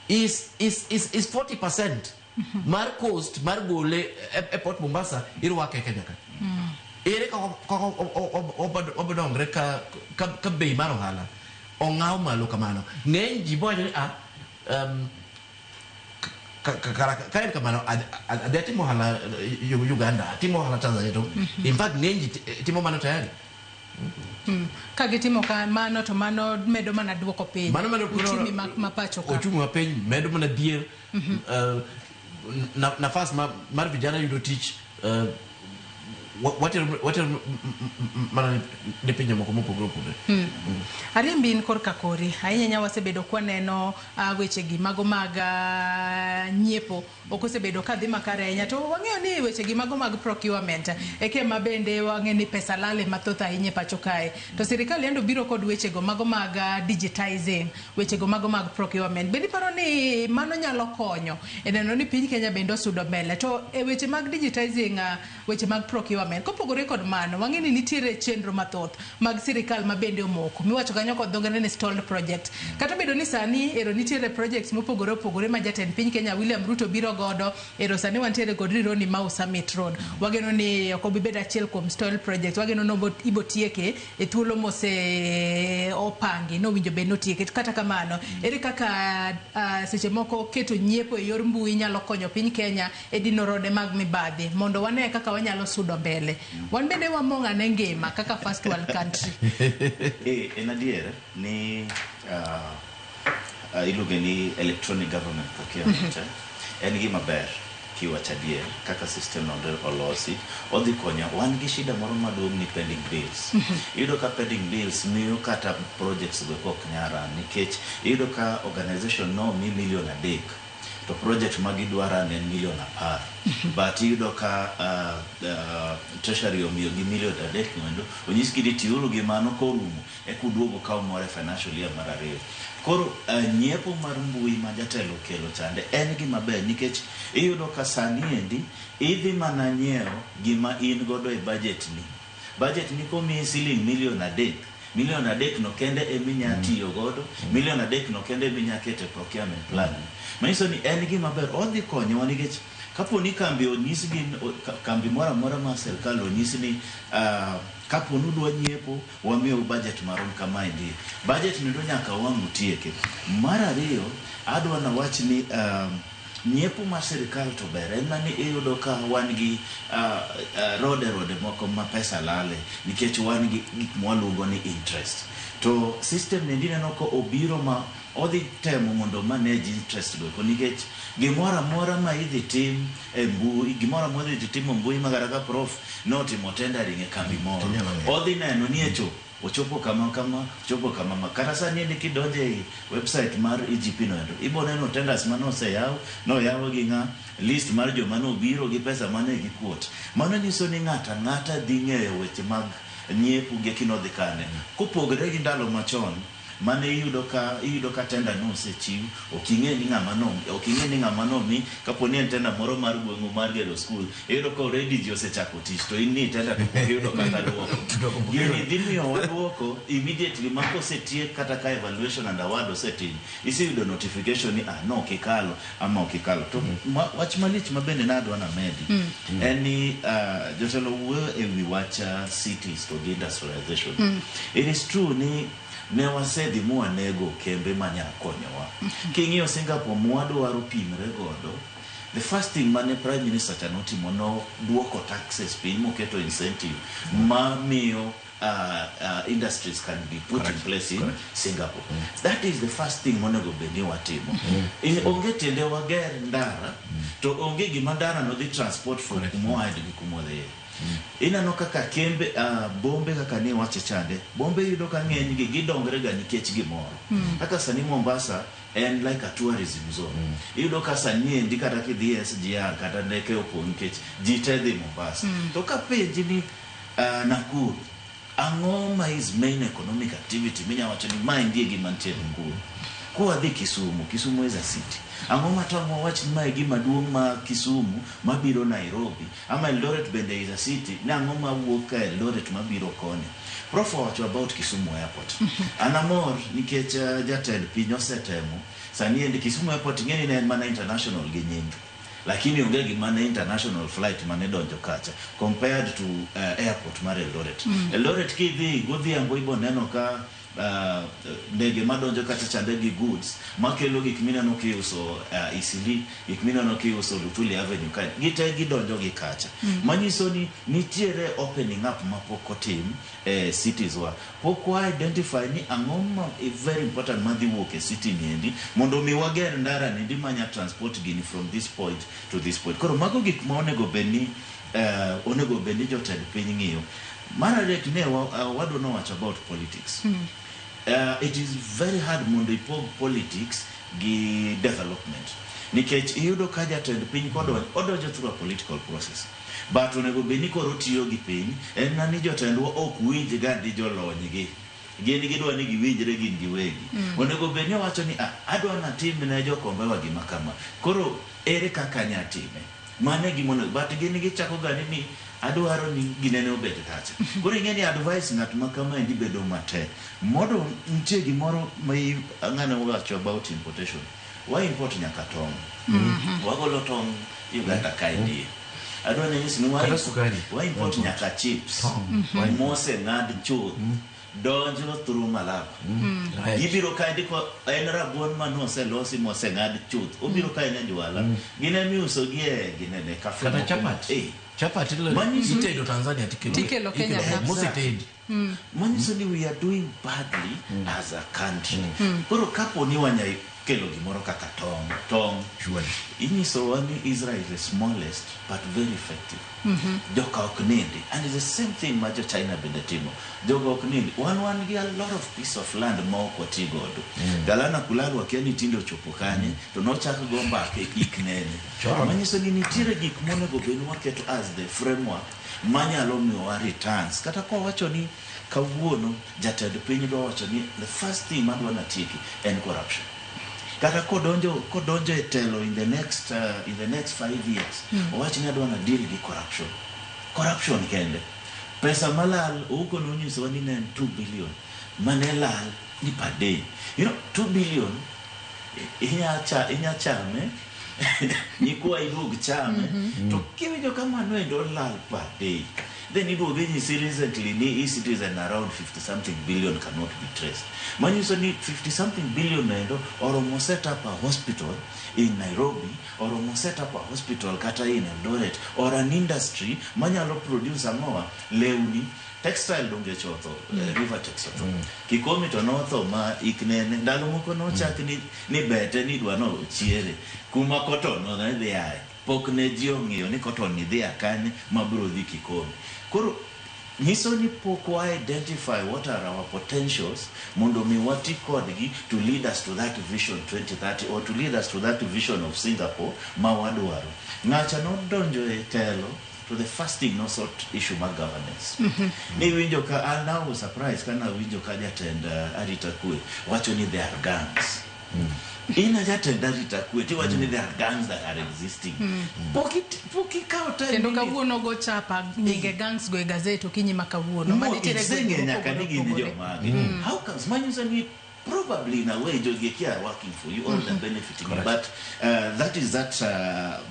is 40%. Mar cost mar gole e port Mombasa irwake Kenya ka. Ere ka obodongre ka bei mar ohala ong'aw malo kamano. Ng'eny ji bojo ni kaen kamano ade timo ohala Uganda, timo ohala Tanzania to in fact ng'eny ji timo mano tayari. Ka gitimo kamano to mano medo mana duoko piny uchumi mapacho ka. Uchumi wa piny medo mana dier. Nafas mar vijana yudo tich, water mana de pinje moko mopogre. Ariembi in korka kori ahinya wasebedo kwaneno weche gi mago mag nyiepo okosebedo kadhi makare ahinya, to wang'eyo ni weche gi mago mag procurement eke mabende wang'e ni pesa lale mathoth ahinya pacho kae, to sirikal yendo biro kod weche go mago mag digitizing, weche go mago mag procurement. Bende paro ni mano nyalo konyo e neno ni piny Kenya bende osudo mbele to e weche mag digitizing, weche mag procurement. Kopogore kod mano wang'e ni nitiere chenro mathoth mag sirikal mabende omoko miwacho kanyo kod dhongere ni stalled project. Kata bedo ni sani ero nitiere projects mopogore ma jatend piny Kenya William Ruto biro godo, ero sani wantiere kod Rironi Mau Summit Road. Wageno ni okobibeda achiel kuom stalled project, wageno no ibo tieke e thuolo mose opangi no winjo be no tieke. Kata kamano ere kaka seche moko keto nyiepo e yor mbui nyalo konyo piny Kenya e dino rode mag mibadhi mondo wane kaka wanyalo sudo mbele. Wan bende wamonga ne ngima kaka first world country. En adier ni iluonge ni electronic government procurement en gima ber kiwacho adier kaka system no olosi odhi konyo. Wan gi shida moro maduong' ni pending bills. Iyudo ka pending bills miyo kata projects go kok nyara nikech iyudo ka organization no mi million 3 to project magidwara ne million 10, but iyudo ka treasury omiyo gi million 3 mondo onyiski ni tiuru gi mano korumo e kuduogo ka umore financial year mar 2. Koro nyiepo mar mbui ma jatelo kelo chande en gima ber nikech iyudo ka sani endi idhi mana nyiewo gima in godo e budget ni komi siling million 3. Million 3 no kende eminya tiyo godo, million 3 no kende eminya kete procurement plan. Manyiso ni en gima ber odhi konyo nikech kapo ni kambi onyisi gi kambi mora ma serikal onyisi ni kapo nudwa nyiepo wamiyo budget marom kama endi. Budget ni ndo nyaka wangu tieke. Mar 2 adwa na wach ni nyiepo mar sirikal to ber en ni iyudo ka wan gi rode moko ma pesa lale nikech wan gi gik mwaluongo ni interest. To system ni neno ko obiro ma odhi temo mondo manage interest go nikech gimora ma idhi tim e mbui, gimora idhi tim e mbui magara ka prof no timo tendering e kambi moro odhi neno ni echo ochopo kama chopo kama kata sani ni kidonje website mar EGP no endo iboneno tenders manose yawo gi nga list mar joma no biro gi pesa mane gi quote mano nyiso ni ng'ata dhi ng'eyo weche mag nyiepo gi kino dhi kane kopogre gi ndalo machon mane iyudo ka tenda no osechiw oking'e ni ng'ama no mi kaponi en tenda moro mar gweng'u mar gero school iyudo ka already ji osechako tich to in ni tenda to iyudo kata duoko gini dhi miyo waduoko immediately ma kosetiek kata ka evaluation and award osetim isiyudo notification ni no okikalo ama okikalo to wach malich mabende nadwa na medi en ni jotelo wuoyo ewi wach cities to industrialization. It is true ni ne wasedhi mwanego kembe manyalo konyowa. King'iyo Singapore mwadwaro pimre godo, the first thing mane Prime Minister chanotimo no duoko taxes piny moketo incentive mamiyo industries can be put in place in Singapore. That is the first thing monego beni watimo. Onge tende wager ndara to onge gima ndara no dhi transport from kumoa hadi kumodhe. Inano kaka kembe bombe kaka ni wache chande bombe yudo ka ng'eny gi gidongre ga nikech gimoro kaka sani Mombasa and like a tourism zone yudo ka sani endi kata kidhi SGR kata ndeke opon nikech jitedhi Mombasa to ka penji ni Nakuru ang'oma is main economic activity minya wacho ni ma ndie gima nitie Nakuru kwa dhi Kisumu is a city ang'oma tamo wach ni ma gima duong' ma Kisumu mabiro Nairobi ama Eldoret bende is a city na ang'oma wuok ka Eldoret mabiro kone Prof wacho about Kisumu airport anamor nikech jatend piny osetemo sani endi Kisumu airport ng'eni ne mana international gi nyingi lakini onge gima ne international flight mane donjo kacha compared to airport mar Eldoret. Eldoret kidhi godhiambo iboneno ka ndege madonjo kata chande gi goods makelo gik mineno kiuso Isili gik mineno kiuso Lutuli Avenue ka gite gidonjo gi kacha manyiso ni nitiere opening up mapoko tim cities wa poko identify ni ang'oma a very important madhi wuok e city niendi mondo mi wager ndara ni manya transport gini from this point to this point koro mago gik ma onego beni jotend piny ng'iyo. Maradek ne wado no watch about politics. It is very hard mondo ipog politics gi development. Nikech iyudo ka jatend piny kodonjo through a political process. But onego beni koro tiyo gi piny en nani jotendwa ok winj gandi jolony gi. Gin gidwa ni giwinjre gin giwegi. Onego beni wacho ni adwa na tim ne jokombewa gima kama. Koro ere kaka nyatime. Mane gimono but gin gichako gani ni adwaro ni ginene obed kacha. Koro ing'eni advice ng'at makama endi bedo matek. Modo nitie gimoro ma ng'ano wacho about importation. Why import nyaka tong'? Wagolo tong' Uganda kaindi. Adwa ni nyisi ni why import nyaka chips? Mose ng'ad chuth. Donjo through Malaba. Ibiro kaindi ko en rabuon manose losi mose ng'ad chuth. Obiro kaini jwala. Gine miuso gie ginene kafe. Kata chapat. Chapat itedo Tanzania tikelo Kenya mositendi. Manyiso ni we are doing badly as a country. Koro kapo ni wanya kelo gimoro kaka tong surely inyiso wani Israel is the smallest but very effective. Joka ok nindi and it's the same thing ma China bende timo. Joka ok nindi one gi a lot of piece of land ma ok oti godo. Galana kulalwa kiani tindo chopo kanye to nochak go mbake iknene. Manyiso ni nitiere gik monego beni waketo as the framework manyalo miyo returns kata kwa wacho ni kawuono jatend piny do wacho ni the first thing madwa na tiki en corruption. Kata kodonjo e telo in the next 5 years owacho ni adwa na deal gi corruption kende pesa malal uko no nyiso ni ne 2 billion manelal ni per day. 2 billion inya chame ni kwa idug chame to kiwijo kama no endo lal per day. Then it will be recently ni e-citizen around 50 something billion cannot be traced. Manyiso ni 50 something billion endo oromo set up a hospital in Nairobi or oromo set up a hospital kata in Eldoret or an industry manyalo produce amoa lewni textile donge chotho river textile Kikomi to notho ma iknene ndalo moko no chak ni bete ni dwa no chiere kuma koto no dhi ai pok ne ji ong'iyo ni koto ni dhi akane mabro dhi Kikomi. Koro Nisoni poko identify what are our potentials, mondo mi wati kodgi to lead us to that vision 2030 or to lead us to that vision of Singapore, mawadwaro. Ngacha no donjo e telo to the first thing no sort issue ma governance. Ni winjo ka I now was surprised kana winjo ka jatend arita kwe wacho ni there are gangs. Ina jatend arita kwe ti wacho ni there are gangs that are existing. Poki kauta kendo kawuono go chapa nyinge gangs go e gazeto kinyi makawuono mali tere go nyaka nigi ni jomagi. How comes manyusa ni probably in a way jogi are working for you all the benefiting. Correct. But that is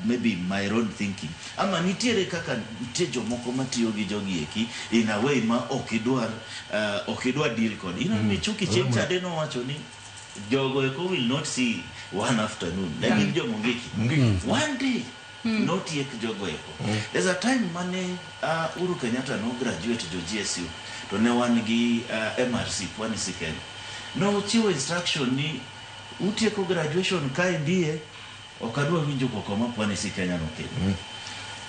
maybe my own thinking. Ama nitiere kaka nitejo moko matiyo gi jogi eki in a way ma okidwar deal kon. Ino ni chuki chencha deno wacho ni jogo eko will not see one afternoon. Like jo mungeki. One day not yet jogo eko. There's a time mane Uhuru Kenyatta no graduate jo GSU to ne wan gi MRC Pwani Siken. No chiwo instruction ni utieko graduation kai ndiye okadwa winjo kokoma Pwani si Kenya no kendo.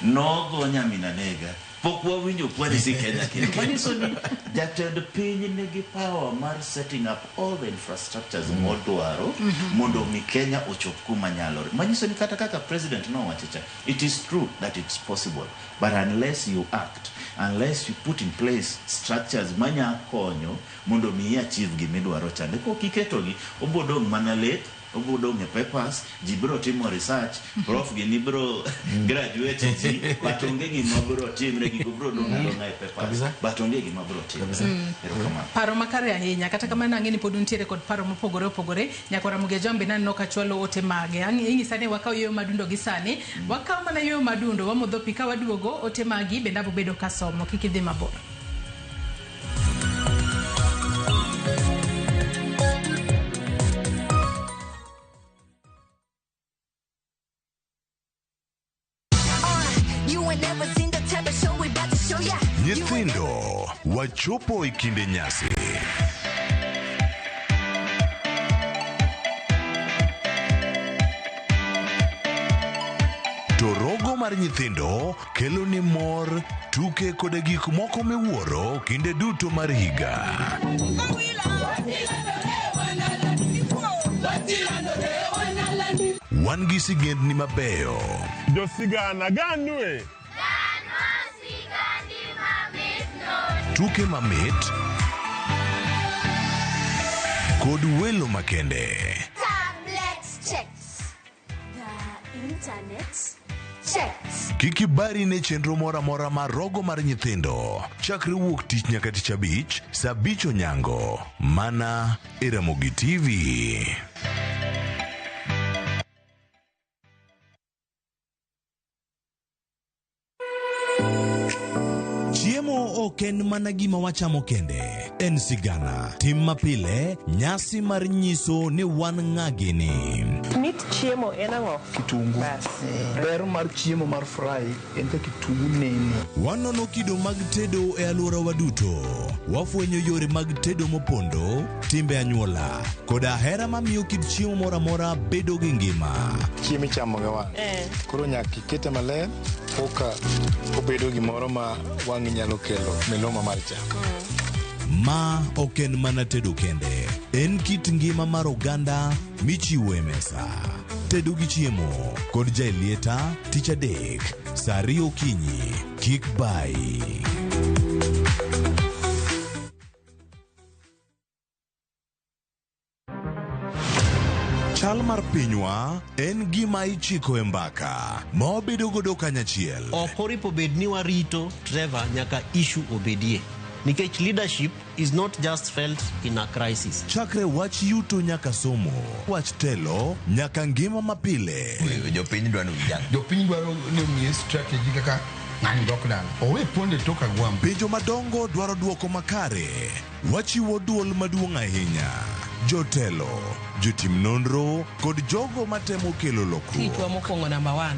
Nogo nyamina nega pokwa winjo Pwani si Kenya kendo. Maniso ni jatend piny nigi power mar setting up all the infrastructures modwaro mondo mi Kenya ochop kuma nyalore. Maniso ni kata kaka president no wachicha, it is true that it's possible, but unless you act, unless you put in place structures manya konyo mondo mi achieve gimidwaro chande ko kiketogi obodong manale obodong e papers jibro timo research prof gini bro graduate ji batonge gima bro timre gi bro donga e papers batonge gima bro timre paro makare ahinya kata kama nang'eni pod untiere kod paro mopogore opogore nyakora muge jombe nan noka chwalo ote mage ing'isane wakaw yo madundo gi sani wakaw mana yo madundo wamodho pika waduogo ote magi bendabo bedo kasomo kikidhi mabor. Nyithindo wachopo ikinde nyasi. Torogo mar nyithindo kelo ni mor, tuke kod gik moko miwuoro kinde duto mar higa. Wan gi sigendni mabeyo. Jo sigana ganwe. Tuke mamit kod welo makende. Tablets checks. The internet checks. Kikibari ne chenro mora mora mar rogo mar nyithindo. Chakre wuok tich nyaka tich abich, saa 5 onyango. Mana e Ramogi TV. Chiemo oken mana gima wachamo kende. En sigana. Tim mapile, nyasi mar nyiso ni wan ng'agini. Mit chiemo en ang'o? Kitungu. Ber mar chiemo mar fry en ka kitungu nene. Wanono kido mag tedo e alwora waduto. Wafwenyo yore mag tedo mopondo, timbe anyuola, koda hera mamiyo kid chiemo mora mora bedo gi ngima. Chiemo chamo ga wan. Koro nyaka ikete maler poka obedo gimoro ma wang' nyalo kelo miloma mar chak. Ma oken mana tedo kende. En kit ngima mar oganda michiwo e mesa. Tedo gi chiemo kod jailieta tich adek saa 2 okinyi. Kik bai. Chal mar pinywa en gima ichiko e mbaka ma wabedo godo kanyachiel. Okoripo bed ni warito Trevor nyaka issue obedie. Nikech leadership is not just felt in a crisis. Chakre wach yuto nyaka somo, wach telo nyaka ngima mapile. Jopiny dwaro ni omiye strategy kaka ng'ani dok dala. Owe ponde toka gwam. Penjo madongo dwaro duoko makare. Wachiwo duol maduong' ahinya. Jotelo, jotim nonro kod jogo matemo kelo lokruok. Kitwa mokwongo namba 1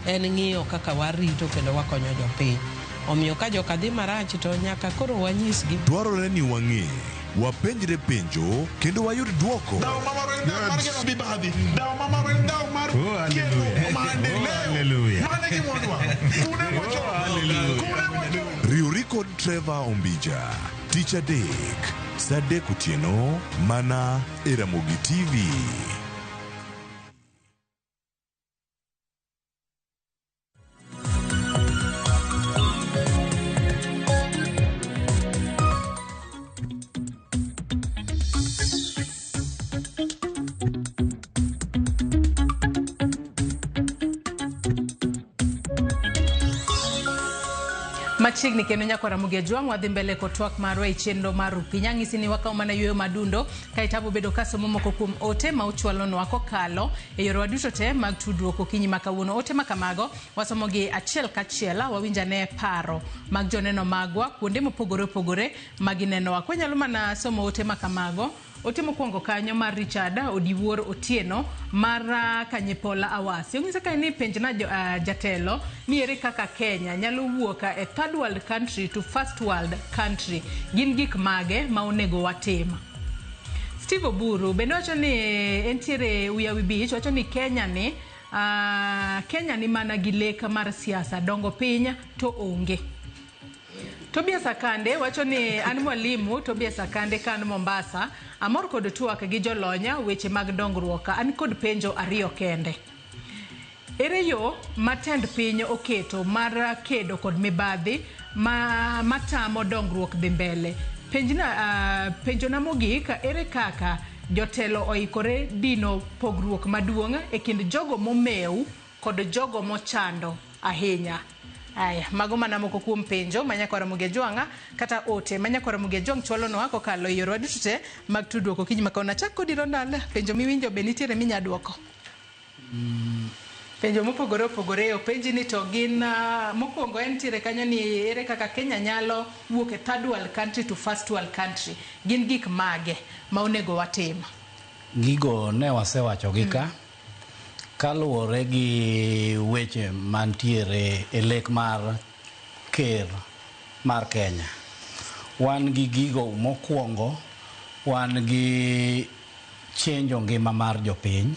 en ng'iyo kaka warito kendo wakonyo jopiny. Omiyo ka joka dhi marach to nyaka koro wanyisgi. Dwarore ni wang'e, wapenjre penjo kendo wayud duoko. Riwri kod Trevor Ombija. Tich adek, saa 3 otieno, mana e Ramogi TV. Machiegni kendo nyako Ramogi Jwang' wadhi mbele kotwak marwa e chenro mar Rupiny. Anyisi ni wakaw mana yueyo madundo ka itabu bedo kasomo moko kuom ote ma uchwalonwa kokalo e yore waduto te mag tudruok okinyi ma kawuono. Ote ma kamago wasomogi achiel kachiel, wawinjane paro mag joneno magwa kuonde mopogore opogore maginenowa. Kwanyalo mana somo ote ma kamago. Ote mokwongo kanyo mar Richard Odiwuor Otieno mar Kanyepola Awasi. Ong'isa ka ni penjna jatelo ni ere kaka Kenya nyalo wuok e third world country to first world country. Gin gik mage ma onego watim. Steve Oburu bende wacho ni entiere wiyawi bich, wacho ni Kenya ni mana gi lek mar siasa, dongo piny to onge. Tobias Akande wacho ni an mwalimu Tobias Akande kan Mombasa, amor kod twak gi jolonya weche mag dongruok, an kod penjo ariyo kende. Ere yo matend piny oketo mar kedo kod mibadhi matamo dongruok dhi mbele? Penjona mogik, ere kaka jotelo oikore dino pogruok maduong' e kind jogo momeu kod jogo mochando ahinya? Aya, mago mana moko kuom penjo manyako Ramogi Jwang' kata ote manyako Ramogi Jwang' chwalono kokalo e yore waduto te mag tudruok okinyi ma kawuono. Chak kod Ronald, penjo miwinjo be nitiere minyaduoko? Penjo mopogore opogore openji ni to gin mokwongo entiere kanyo ni ere kaka Kenya nyalo wuok e third world country to first world country. Gin gik mage ma onego watim? Gigo ne wasewacho gi ka. Kaluwore gi weche mantiere e lek mar ker mar Kenya. Wan gi gigo mokwongo, wan gi chenjo ngima mar jopiny.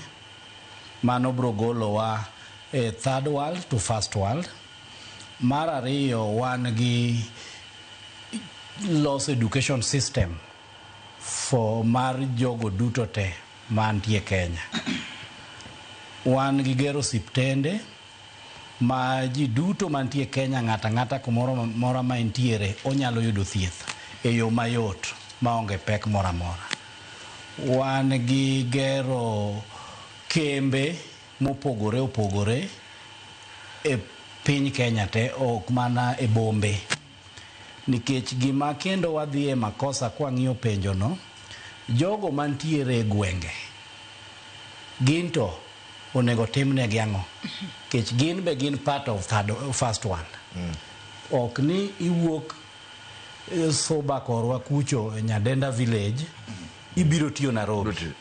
Mano bro golowa e third world to first world. Mar ariyo, wan gi lost education system for mar jogo duto te mantie Kenya. Wan gi gero siptende ma ji duto mantie Kenya, ng'ata kumoro mora ma entiere onyalo yudo thieth e yo mayot maonge pek mora mora. Wan gi gero kembe mopogore opogore e piny Kenya te, ok mana e bombe. Nikech gima kendo wadhi e makosa kwang'iyo penjo no, jogo mantiere e gwenge ginto onego timne gi ang'o? Kech gin be gin part of first world. Ok ni iwuok Soba korwa kucho e Nyadenda village, ibiro tiyo Nairobi.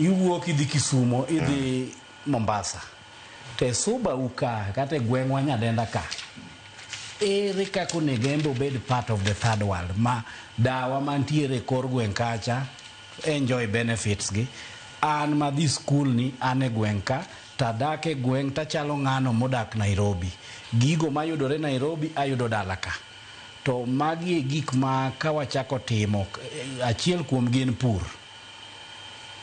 Iwuok idhi Kisumo, idhi Mombasa. Te Soba uka, kate gwengwa Nyadenda ka. Ere kako negembo bed part of the third world. Ma dawa mantiere kor gweng kacha, enjoy benefits gi. An madhi school ni ane gweng ka, tadake gweng tachalo ng'ano modak Nairobi. Gigo mayudore Nairobi ayudo dala ka. To magi gik ma kawachako timo, achiel kuom gin pur.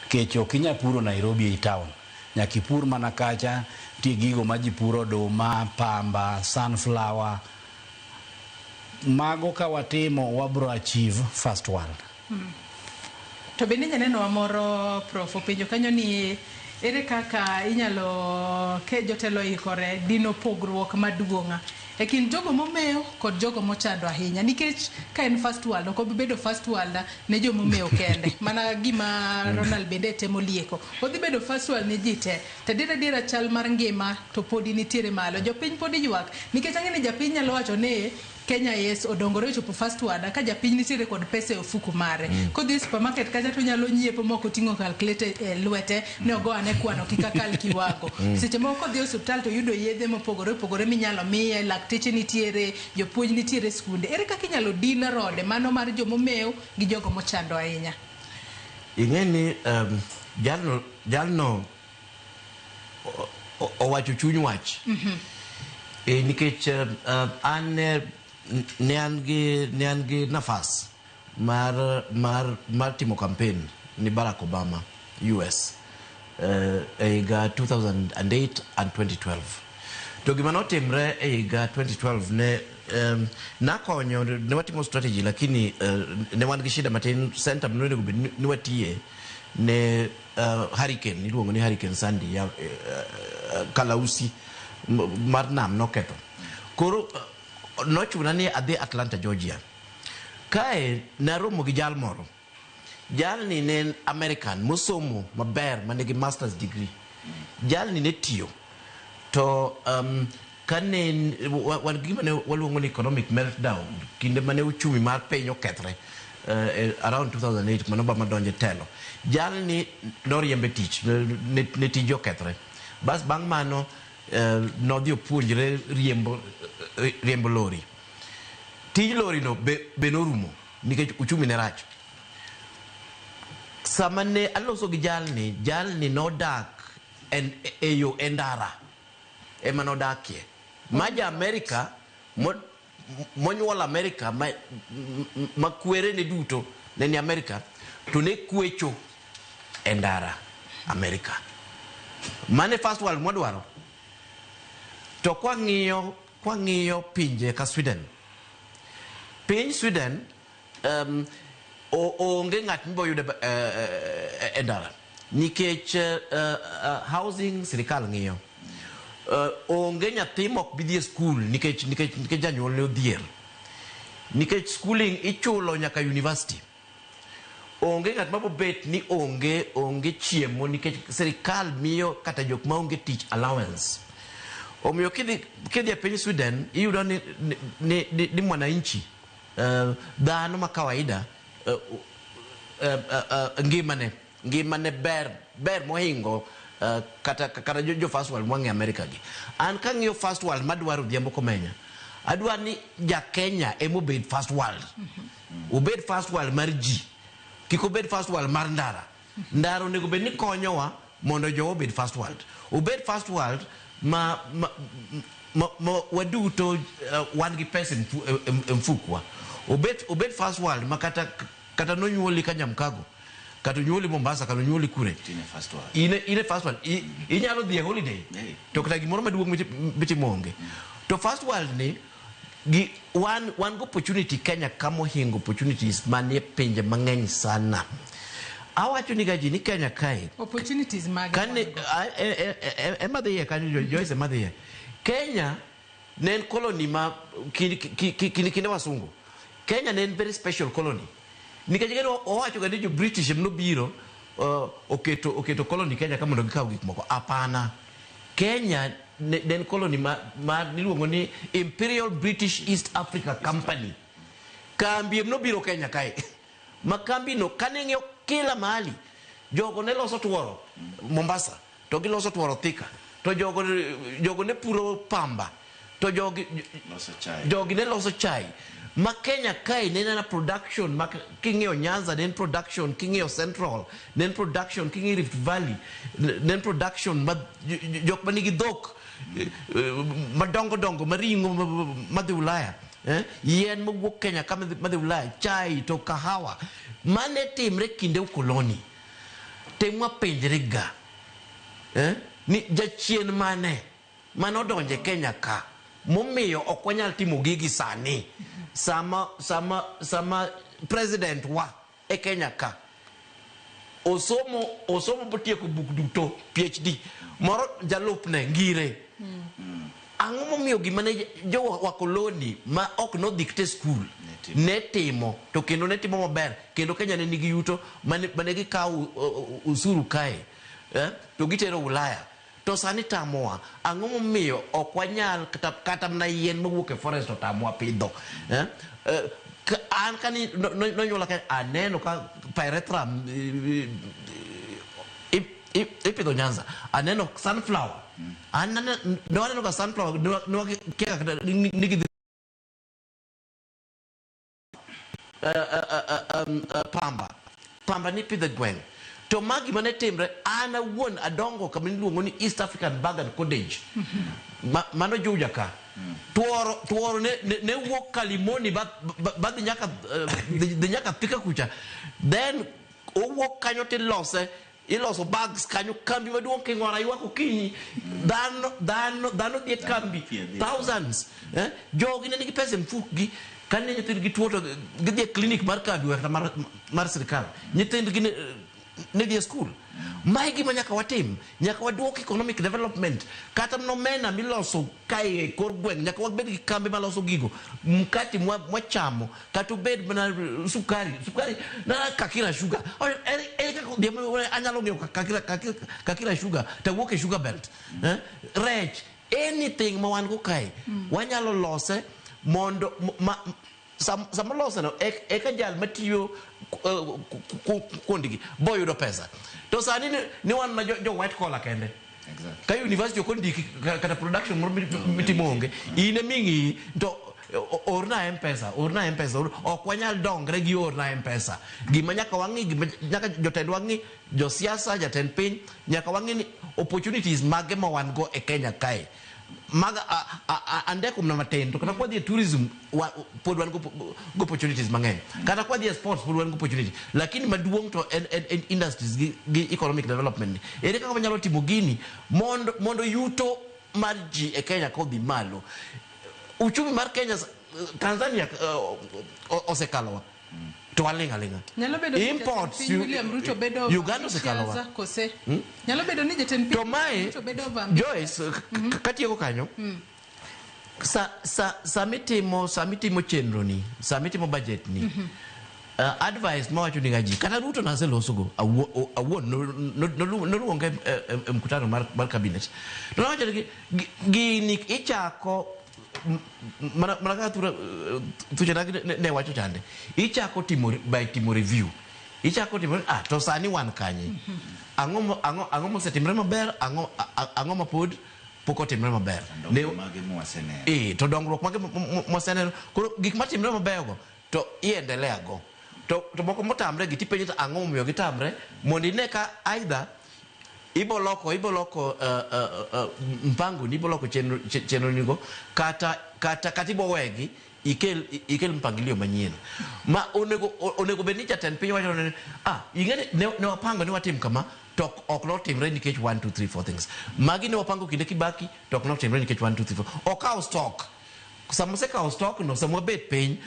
Kech ok inya puro Nairobi e town. Nyaki pur mana kacha, tie gigo ma ji puro oduma, pamba, sunflower. Mago kawatimo wabro achieve first world. To bende nyaneno moro prof penjo kanyo ni ere kaka inyalo ke jotelo ikore dino pogruok maduong'a e kind jogo momeo kod jogo mochando ahinya, nikech ka en first world ok obibedo first world ne jomo momeo kende mana gima Ronald bende temo lieko, odhi bedo first world ne ji te. Dira chal mar ngima to podi nitiere malo, jopiny podi ywak nikech ang'e ni japiny nyalo wacho ne Kenya yes odongore chopo first world ka japiny nitiere kod pesa e ofuku mare. Kodhi supermarket kacha to nyalo nyiepo moko tingo calculator e lwete ne ogo ane kwano kika kal kiwago. Seche moko dhi hospital to yudo yedhe mopogore opogore minyalo miye, lakteche nitiere, jopuonj nitiere skunde. Ere kaka inyalo dina rode mano mar jomo meu gi jogo mochando ahinya? Ing'eni jalno owacho chuny wach. Nikech an ne an gi nafas mar timo campaign ni Barack Obama US higa 2008 and 2012. To gima notimre higa 2012 ne nakonyo ne watimo strategy lakini ne wan gi shida matin center mno ne watie ne hurricane iluongo ni Hurricane Sandy ya kalausi mar nam noketho. Koro nochuna ni adhi Atlanta, Georgia. Kae naromo gi jal moro. Jal ni ne American mosomo maber manigi master's degree. Jal ni ne tiyo. To kane wan gima ne waluongo ni economic meltdown kinde mane uchumi mar piny okethre around 2008 mano Obama donje telo. Jal ni noriembe tich ne tij okethre. Bas bang' mano nodhi opuonjre riembo lori. Tij lori no be norumo nikech uchumi ne rach. Sama ne aloso gi jalni nodak eyo endara ema nodakie. Maja Amerika monyuol Amerika ma kwere ne duto ne ni Amerika to ne kwecho endara Amerika. Mane first world mwadwaro. To kwa ng'iyo pinje ka Sweden. Piny Sweden onge ng'at miboyude endara nikech housing sirikal ng'iyo. Onge nyathi mok bidhi e school nikech janyuol ne odhier. Nikech schooling ichulo nyaka university. Onge ng'at mabobet ni onge chiemo nikech sirikal miyo kata jok ma onge tich allowance. Omiyo kidhi e piny Sweden iyudo ni mwananchi dhano ma kawaida ngimane ber mohingo kata jo first world mwangi Amerika gi. An kang'iyo first world madwaro dhiambo komenya. Adwar ni ja Kenya emobed first world. Obed first world mar ji. Kiko bed first world mar ndara. Ndara onego bed ni konyowa mondo jo obed first world. Obed first world ma waduto wan gi pesa mfukwa. Obed first world ma kata nonyuoli ka Nyamkago. Kata nyuoli Mombasa, kata nyuoli kure. Ine first world. Inyalo dhi e holiday. To kata gimoro maduong' mitimo onge. To first world ni one go opportunity Kenya kamo hingo opportunities manie pinje mang'eny sana. Awacho ni gaji ni Kenya kae. Opportunities mag. Kane emadhiye kanyo Joyce emadhiye. Kenya ne en colony ma kinde wasungu. Kenya ne en very special colony. Nikech gero owacho ga ni jo British no biro oketo colony Kenya kama mondo gikaw gik moko. Apana. Kenya ne en colony ma niluongo ni Imperial British East Africa Company. Kambi no biro Kenya kae. Makambi no kaneng'yo kila mahali. Jogo ne loso tuoro Mombasa, to giloso tuoro Thika, to jogo ne puro pamba, to jogi ne loso chai. Ma Kenya kae ne na production ma king'yo Nyanza ne production, king'yo Central ne production, king'yo Rift Valley ne production ma jok manigi dhok madongo maringo madhi Ulaya. Yen mowuok Kenya kama madhi Ulaya, chai to kahawa mane timre kinde ukoloni. Temwa penjre ga ni jachien mane manodonje Kenya ka momiyo ok wanyal timo gigi sani sama president wa e Kenya ka osomo botieko buk duto PhD moro jalupne ngire. Ang'o momiyo gimane jo wakoloni ma ok no dikte school ne timo to kendo ne timo maber kendo Kenya ne nigi yuto mane gikaw usuru kae to gitero Ulaya to sani tamoa. Ang'o momiyo ok wanyal kata na yien mowuok e forest to tamoa pidho. An kani nonyuola ka aneno ka pyrethrum ipidho Nyanza, aneno sunflower. Aneno ka sunflower nigi pamba ni pidho gweng'. To magi mane timre an awuon adongo kama niluongo ni East African Bag and Cordage. mano juja ka tuoro ne wuok Kalimoni ba dhi nyaka Thika kucha, then owuok kanyo iloso bags kanyo, kambi maduong' King'ora ywak okinyi, dhano dhi kambi thousands, jogi ne nigi pesa mfukgi, kane nyithindgi tuo to gidhi clinic mar kambi wekta mar sirikal, nyithindgi ne dhi school. Mae gima nyaka watim, nyaka waduok economic development, kata nomena miloso kae kor gweng', nyaka wabed gi kambi maloso gigo, mkati mwachamo, kata obed mana sukari na Kakira sugar. Anyalo ng'eyo Kakira sugar, ta wuok e sugar belt. Rech, anything ma wan go kae, wanyalo lose mondo sama lose no eka jal matiyo kondigi boyudo pesa. To sani ni wan na jo white collar kende. Ka university kondiki kata production mitimo onge, ine mingi to orna M-Pesa ok wanyal dongre gi orna M-Pesa. Gima nyaka wang'i, nyaka jotend wang'i, josiasa, jatend piny, nyaka wang'i ni opportunities mage ma wan go e Kenya kae. Maga andeko mna matin to kata kwa the tourism pod wan go opportunities mang'eny, kata kwa the sports pod wan go opportunity, lakini maduong' to en industries gi economic development. Ere kaka wanyalo timo gini mondo yuto mar ji e Kenya kodhi malo. Uchumi mar Kenya, Tanzania osekalowa to walinga. Imports William Ruto bedo Uganda osekalowa. Nyalo bedo ni jatend piny Ruto bedo Joyce katieko kanyo. Samitimo chenro ni, samitimo budget ni. Advice mawacho ni gaji kata Ruto naseloso go awuon noluonge mkutano mar cabinet. To nawacho ni gini ichako mana ka tuchenagi ne wacho chande, ichako timo review, ichako timo to sani wan kanye, ang'o mosetimre maber, ang'o mapod pok otimre maber, to dongruok mage moseneno. Koro gik matimre maber go to iendelea go, to moko motamre gi tipenjo ang'o momiyo gitamre, mondo ine ka either iboloko mpango ni iboloko chenro nigo kata ibowegi ikel mpangilio manyien ma onego bed ni jatend piny wacho ing'e ne wapango ni watim kama to ok notimre nikech 1 2 3 4 things magi ne wapango kinde Kibaki to ok notimre nikech 1 2 3 4. Okawo stock, samosekawo stock no, samwabet piny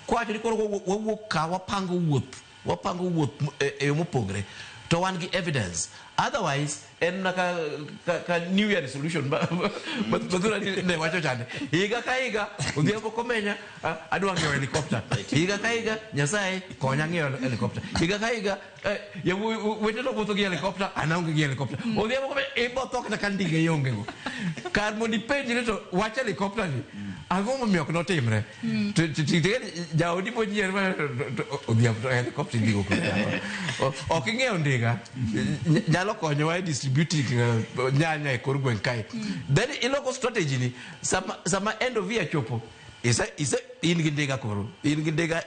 kwacho ni koro wawuok ka wapango wuoth e yo mopogre to wan gi evidence. Otherwise en ka New Year resolution badura ne wacho chande higa ka higa odhiambo komenya adwa ng'iewo helicopter, higa ka higa Nyasaye konya ng'iewo helicopter, higa ka higa weteno wuotho gi helicopter, anaonge gi helicopter, odhiambo komenya ibotho kata ka ndige yonge go kar mondo ipenji ni to wach helicopter ni ang'o momiyo ok notimre. Jaodi monyier odhiambo to helicopter ndigo ok ing'eyo ndiga nyalo konyowa e distributing nyanya e kor gweng' kae. Then iloko strategy ni sama end of year chopo in gi ndiga, koro in gi ndiga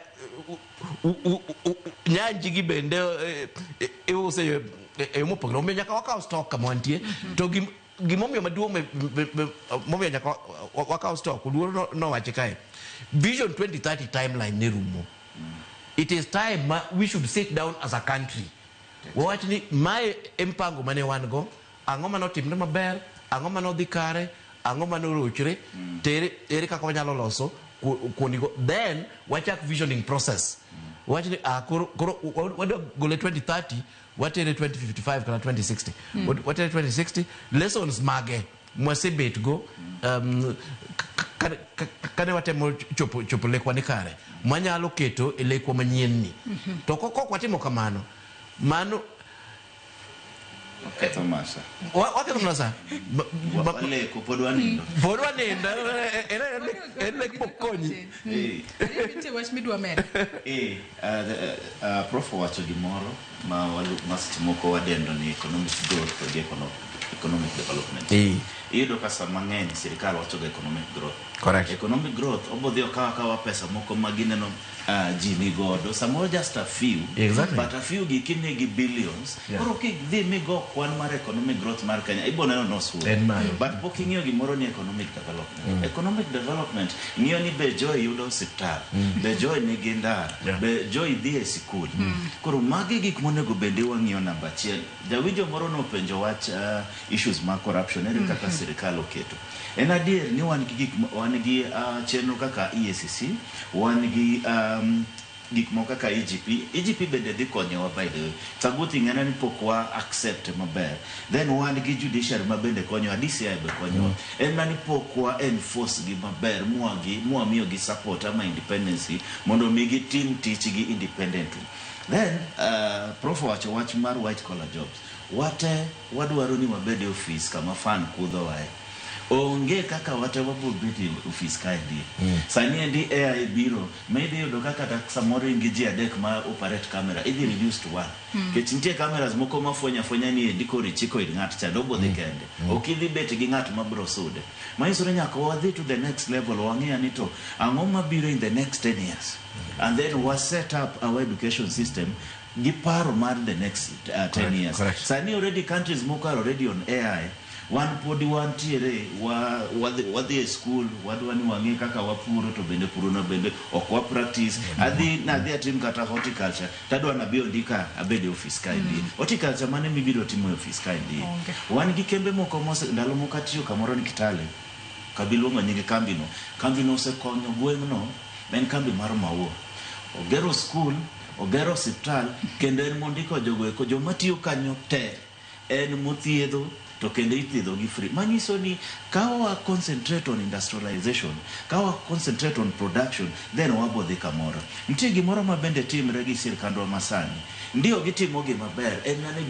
nyanji gi bende iuse e mopogre, omiyo nyaka wakaw stock kama wantie. To gimomiyo maduong' momiyo nyaka wakaw stock, Oluoro nowache kae, Vision 2030 timeline ne rumo. It is time we should sit down as a country, wawach ni mae mpango mane wan go, ang'o manotimre maber, ang'o manodhi kare, ang'o manorochre, ere kaka wanyalo loso kuonigo, then wachak visioning process. Wach ni koro wadwa gole 2030, watere 2055 kata 2060. Watere 2060, lessons mage mwasebet go kane watemo chopo lekwa ni kare, manyalo keto e lekwa manyien ni. To kok watimo kamano, mano Waketho masa. Waketho masa. Waleko pod wanindo. Pod wanindo. En lek pokonyi. Nitie wach midwa medo. Prof wacho gimoro ma moko wadendo ni economic growth kod economic development. Iyudo ka sama ng'eny sirikal wacho ga economic growth. Correct. Economic growth obodhi kawa pesa moko magineno ji nigodo samoro just a few. Exactly. But a few gi billions. Koro kidhi migo kwan mar economic growth mar Kenya ibo neno no suo. But pok ing'iyo gimoro ni economic development. Economic development ng'iyo ni be joy yudo osiptal, be joy nigi ndara, be joy dhi e sikul. Koro magi gik monego bende wang'iyo namba achiel. Jawinjo moro nopenjo wach issues ma corruption ere kaka sirikal oketo. En adier ni wan gi chenro kaka EACC, wan gi gik moko kaka EGP bende dhi konyowa by the way. It's a good thing ni pokwa accept maber. Then wan gi judiciary ma bende konyowa, DCI be konyowa. En ni pokwa enforce gi maber, muamiyo gi support ama independence mondo migi team tich gi independently. Then Prof wacho wach mar white collar jobs. Wate wadwaro ni wabede office kama fan kudho wae. Onge kaka wate wabobedi office kaendi. Sani endi AI biro, maybe yudo kaka samoro ingi ji adek ma operate camera, idhi reduce to one. Kech nitie cameras moko mafwenya ni ndiko richiko ir ng'at cha dobo dhi kende. Okidhi bet gi ng'at mabro sude. Maisore nyaka wadhi to the next level wang'eya ni to ang'o mabiro in the next 10 years. And then we set up our education system gi paro mar the next 10 years. Sani already countries moko are already on AI. One podi one tiere wadhi e school wadwani wang'e kaka wapuro to bende puro no bende okwa practice adhi atim kata horticulture tadwa na bio ndika abede office kaendi horticulture mane mibiro timo office kaendi wan gi kembe moko ndalo moko atiyo kamoro ni Kitale kabiluongo nyingi kambino osekonyo gweng'no en kambi mar maua ogero school ogero hospital kendo en mondiko jogo eko joma tiyo kanyo te en mothiedho to kende ithiedho gi free. Manyiso ni kawa concentrate on industrialization, kawa concentrate on production, then wabodhi kamoro. Nitie gimoro ma bende timre gi sirkandwa masani. Ndio gitimo gima ber, en nane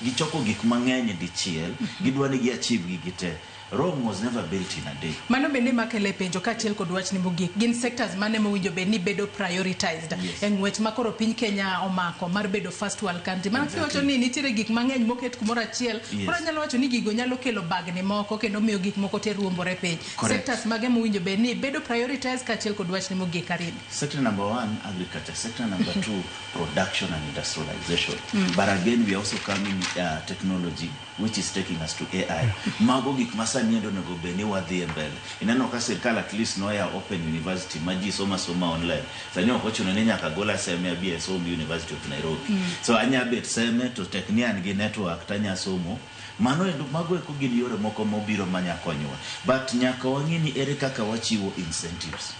gichoko gik mang'eny dichiel, gidwani gi achieve gi gite. Rome was never built in a day. Mano bende makele penjo kachiel kod wach ni mogik gin sectors mane mowinjo be ni bedo prioritized en ng'wech makoro piny Kenya omako mar bedo first world country. Mana wacho ni nitiere gik mang'eny moket kumoro achiel. Koro nyalo wacho ni gigo nyalo kelo bagni moko kendo miyo gik moko te ruombore piny. Sectors mage mowinjo be ni bedo prioritized kachiel kod wach ni mogik Karibu. Sector number 1 agriculture, sector number 2 production and industrialization. But again we are also coming technology which is taking us to AI. Mago gik masani ndo nego beni wadhi mbele. Inano ka serikali at least noya open university maji soma online. Sani okochuno ni nyaka gola seme abia somo University of Nairobi. So anya bet seme to technian gi network tanya somo. Mano endo mago eko gin yore moko mobiro manya konyowa. But nyaka wang'ini ere kaka wachiwo incentives.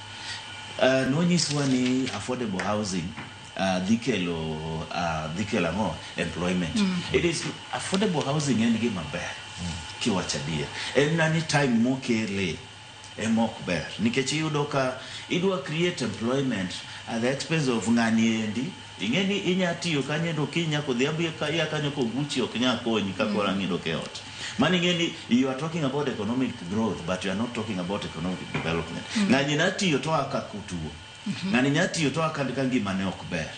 No nyiswa ni affordable housing dhikelo ngo employment. It is affordable housing en gima ber kiwachadia en nani time mokele emok ber nikech yudo ka idwa create employment at the expense of ng'ani endi ingeni inyatiyo kanyendo kinya kodhiambi ya kanyo koguchi oknya konyi kakora ngido keot. Mani ngeni you are talking about economic growth but you are not talking about economic development. Ng'ani natiyo to akakutuo. Ng'ani nyatiyo to akandika ngima ne ok ber.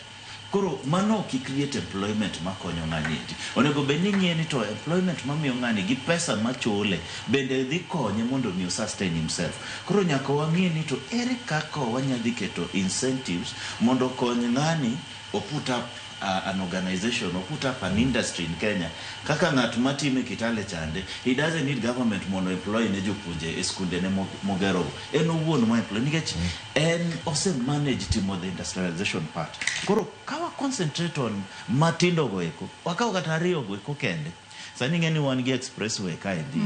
Koro mano ki create employment makonyo ng'ani. Onego beni ng'eni to employment mamiyo ng'ani gi pesa machole bende dhi konye mondo mi sustain himself. Koro nyaka wang'eni to ere kaka wanyadhi keto incentives mondo kony ng'ani or put up an organization or put up an industry in Kenya. Kaka ng'at matime Kitale chande, he doesn't need government mondo employ ne jopunje e skunde ne mogero. En owuon mo employ nikech en ose manage timo the industrialization part. Koro kawa concentrate on matindo go eko, wakawa kata ariyo go eko kende. Sani ng'eni wan gi expressway kaendi.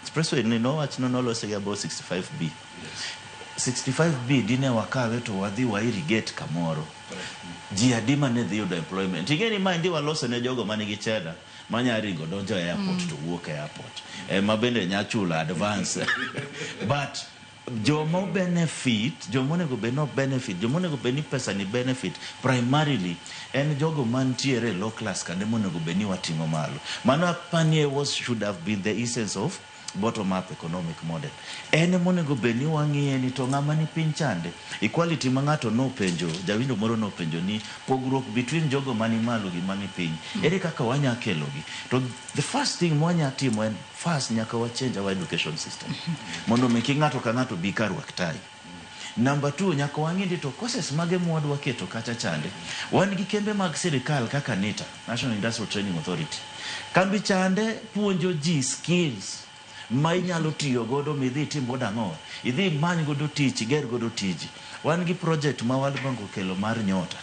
Expressway ni no wach no lose ga about 65B. 65B dine wakawe to wadhi wa irrigate kamoro. Ji adima ne dhi yudo employment. Ingeni ma ndi walose ne jogo manigi cheda manya ringo donjo airport to wuok airport. Mabende nyachula advance. But jomo benefit, jomonego beno benefit, jomonego beni pesa ni benefit primarily en jogo mantiere low class kande monego beni watimo malo. Mano apanie was should have been the essence of bottom up economic model. Ene monego beni wang'iye ni to ng'ama ni piny chande. Equality ma ng'ato no penjo, jawindo moro no penjo ni pogruok between jogo mani malo gi mani piny. Ere kaka wanya kelo gi. To the first thing mwanya timo en first nyaka wa change our education system. Mondo meki ng'ato ka ng'ato bi kar waktai. Number 2, nyaka wang'indi to courses mage mwadwa keto kacha chande. Wan gi kembe mag sirikal kaka NITA, National Industrial Training Authority. Kambi chande puonjo ji skills ma inyalo tiyo godo midhi timo dang'o. Idhi many godo tich, ger godo tiji. Wan gi project ma World Bank okelo mar nyota.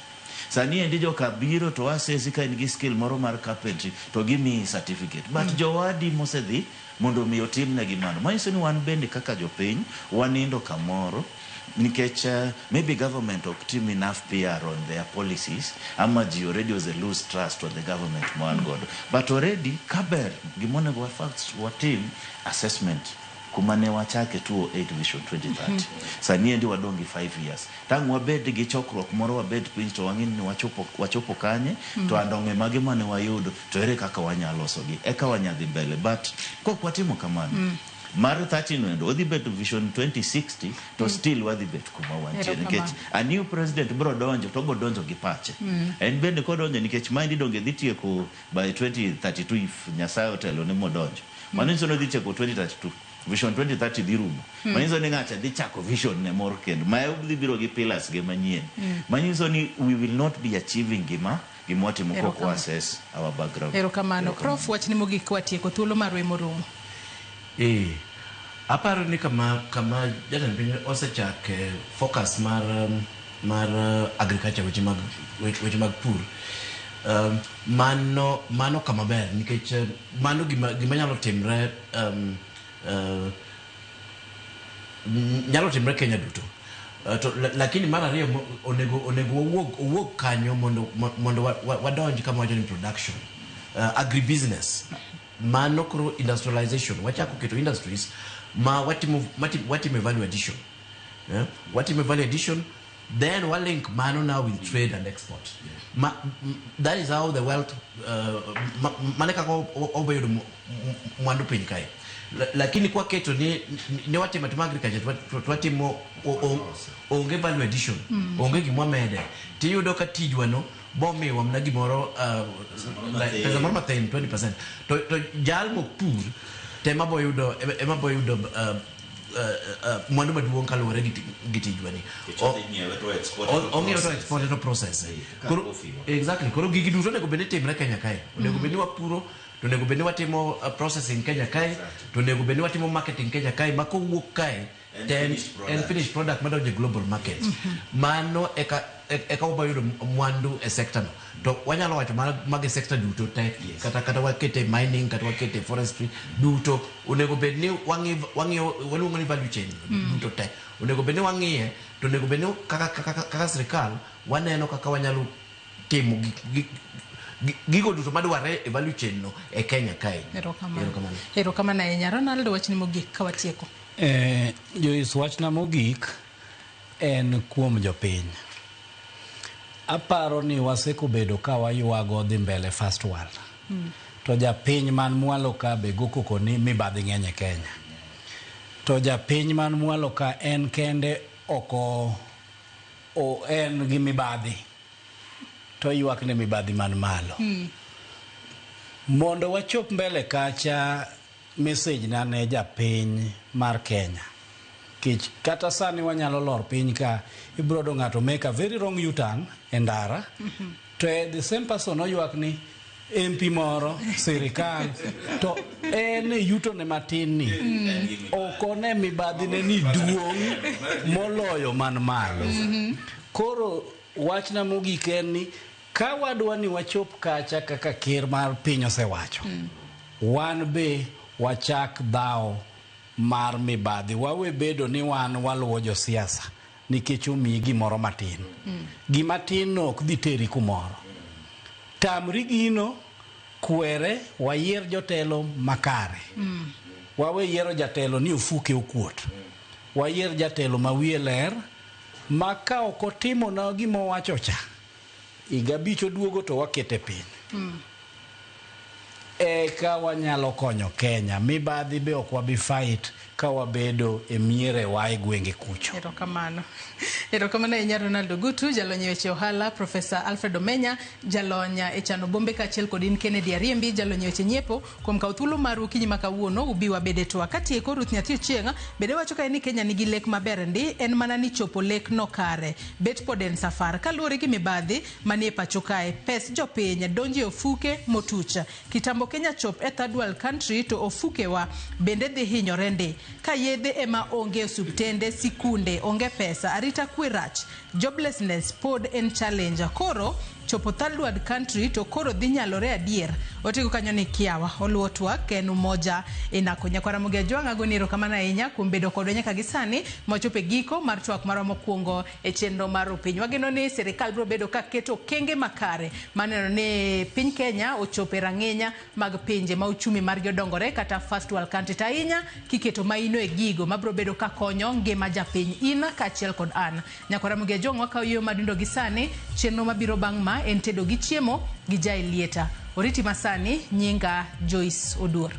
Sani endi joka biro to asesi ka in gi skill moro mar carpentry to gimi certificate. But jowadi mosedhi mondo mi otim ne gimano. Manyiso ni wan bende kaka jopiny wanindo kamoro. Nikech maybe government ok team enough PR on their policies. Amaji already was a lose trust on the government man god. But already kaber gimone go facts what team assessment kumane wachake 208 vision 2030. Sani endi wadongi 5 years. Tangu wabed gi chokruok moro wabed piny to wang'ini ni wachopo kanye to andonge mage mane wayudo to ere kaka wanyaloso gi eka wanyadhi mbele. But kok watimo kamano Mar 13 wendo odhi bet vision 2060 to still wadhi bet kuma wantiere nikech a new president bro donjo to go donjo gi pache en bende ko donjo nikech mind donge dhi tieko by 2032 if Nyasaye otelo ne modonjo manyiso no dhi tieko 2032 vision 2030 dhi rumo manyiso ni ng'acha dhi chako vision ne moro kendo ma dhi biro gi pillars ge manyien manyiso ni we will not be achieving gimotimo kok assess our background. Erokamano. Prof, wachni mogik watieko thuolo marwe morumo. Aparo ni kama jatend piny osechake focus mar agriculture weche mag pur. Mano kama ber nikech mano gima nyalo timre Kenya duto. Lakini mar ariyo onego owuog kanyo mondo wadonj kama wacho ni production, agribusiness. Mano kuro industrialization wachako keto industries ma watime value addition, watime value addition, then we link mano now with trade and export. That is how the wealth maneka ko obedo mwandu piny kai. Lakini kwa keto ni watime agriculture watimo onge value addition, onge gimwa mede tiyudo ka tijwano bomi wamna gimoro pesa moro matin 20%. To jal mopur tema boyudo mwandu maduong' kaluwore gi tijwani. Ong'eyo to export to process. Exactly. Koro gigi duto onego bed ni timre Kenya kae. Onego bed ni wapuro, to onego bed ni watimo processing Kenya kae, to onego bed ni watimo marketing Kenya kae, ma kowuok kae then finished product madonjo global market. Mano eka obayudo mwandu e sector no. To wanyalo wacho mag sector duto te kata wakete mining kata wakete forestry duto onego bed ni wang'iyo waluongo ni value chain duto te. Onego bed ni wang'iye to onego bed ni kaka sirikal waneno kaka wanyalo timo gigo duto madware e value chain no e Kenya kae. Erokamano ahinya. Ronaldo, wachni mogik ka watieko. Joyce, wachna mogik en kuom jopiny. Aparo ni waseko bedo ka wayuago dhi mbele first world. To japiny man mwalo ka be gokoko ni mibadhi ng'eny e Kenya. To japiny man mwalo ka en kende oko en gi mibadhi. To yuak ne mibadhi man malo. Mondo wachop mbele kacha message na ne japiny mar Kenya. Kich kata sani wanyalo lor piny ka ibrodo ng'ato make a very wrong U-turn e ndara. To the same person oyuak ni MP moro sirikal to en yuto ne matin ni okone mibadhi ne ni duong' moloyo man malo. Koro wachna mogik en ni ka wadwa ni wachop kacha kaka ker mar piny osewacho, wan be wachak dhao mar mibadhi. Wawe bedo ni wan waluwo josiasa nikech omiyi gimoro matin. Gimatin no ok dhi teri kumoro. Tamri gino, kwere, wayier jotelo makare. Wawe yiero jatelo ni ofuke okuot. Wayier jatelo ma wiye ler, ma ka ok otimo na gima owacho cha, higa 5 oduogo to wakete piny. eka wanyalo konyo Kenya. Mibadhi be ok wabi fight ka wabedo e miere wa e gwenge kucho. Erokamano ahinya Ronaldo Gutu, jalony weche ohala, Professor Alfred Omenya, jalonya e chano bombe kaachiel kod in Kennedy Ariembi, jalony weche nyiepo, kuom kawo thuolo mar okinyi ma kawuono ubi wabede twak. Katieko Ruth Nyathi Ochieng' bende wacho kae ni Kenya nigi lek maber ndi, en mana ni chopo lek no kare. Bet pod en safar. Kaluwore gi mibadhi manie pacho kae, pes jopiny donjo ofuke motucha. Kitambo Kenya chop e third world country to ofuke wa bende dhi hinyore ndi. Ka yedhe ema onge subtende, sikunde, onge pesa, arita kwe rach, joblessness pod en challenge. Koro chopo third world country to koro dhi nyalore adier. Otigo kanyo ni kiawa oluwo twak en umoja inako. Nyakwara Mugia Jwang' agoni erokamano ahinya kuom bedo kodwa nyaka gisani mochopo e giko mar twak marwa mokwongo e chenro mar piny. Wageno ni sirikal biro bedo ka keto okenge makare maneno ni piny Kenya ochopo e rang'enya mag pinje ma uchumi mar jodongore kata first world country. Ta ahinya kiketo maino e gigo mabiro bedo ka konyo ngima japiny in kaachiel kod an. Nyakwara Mugia Jwang' wakawo yo madundo gisani, chenro mabiro bang' ma en tedo gi chiemo gi Jael Lieta. Oriti masani, nyinga Joyce Oduor.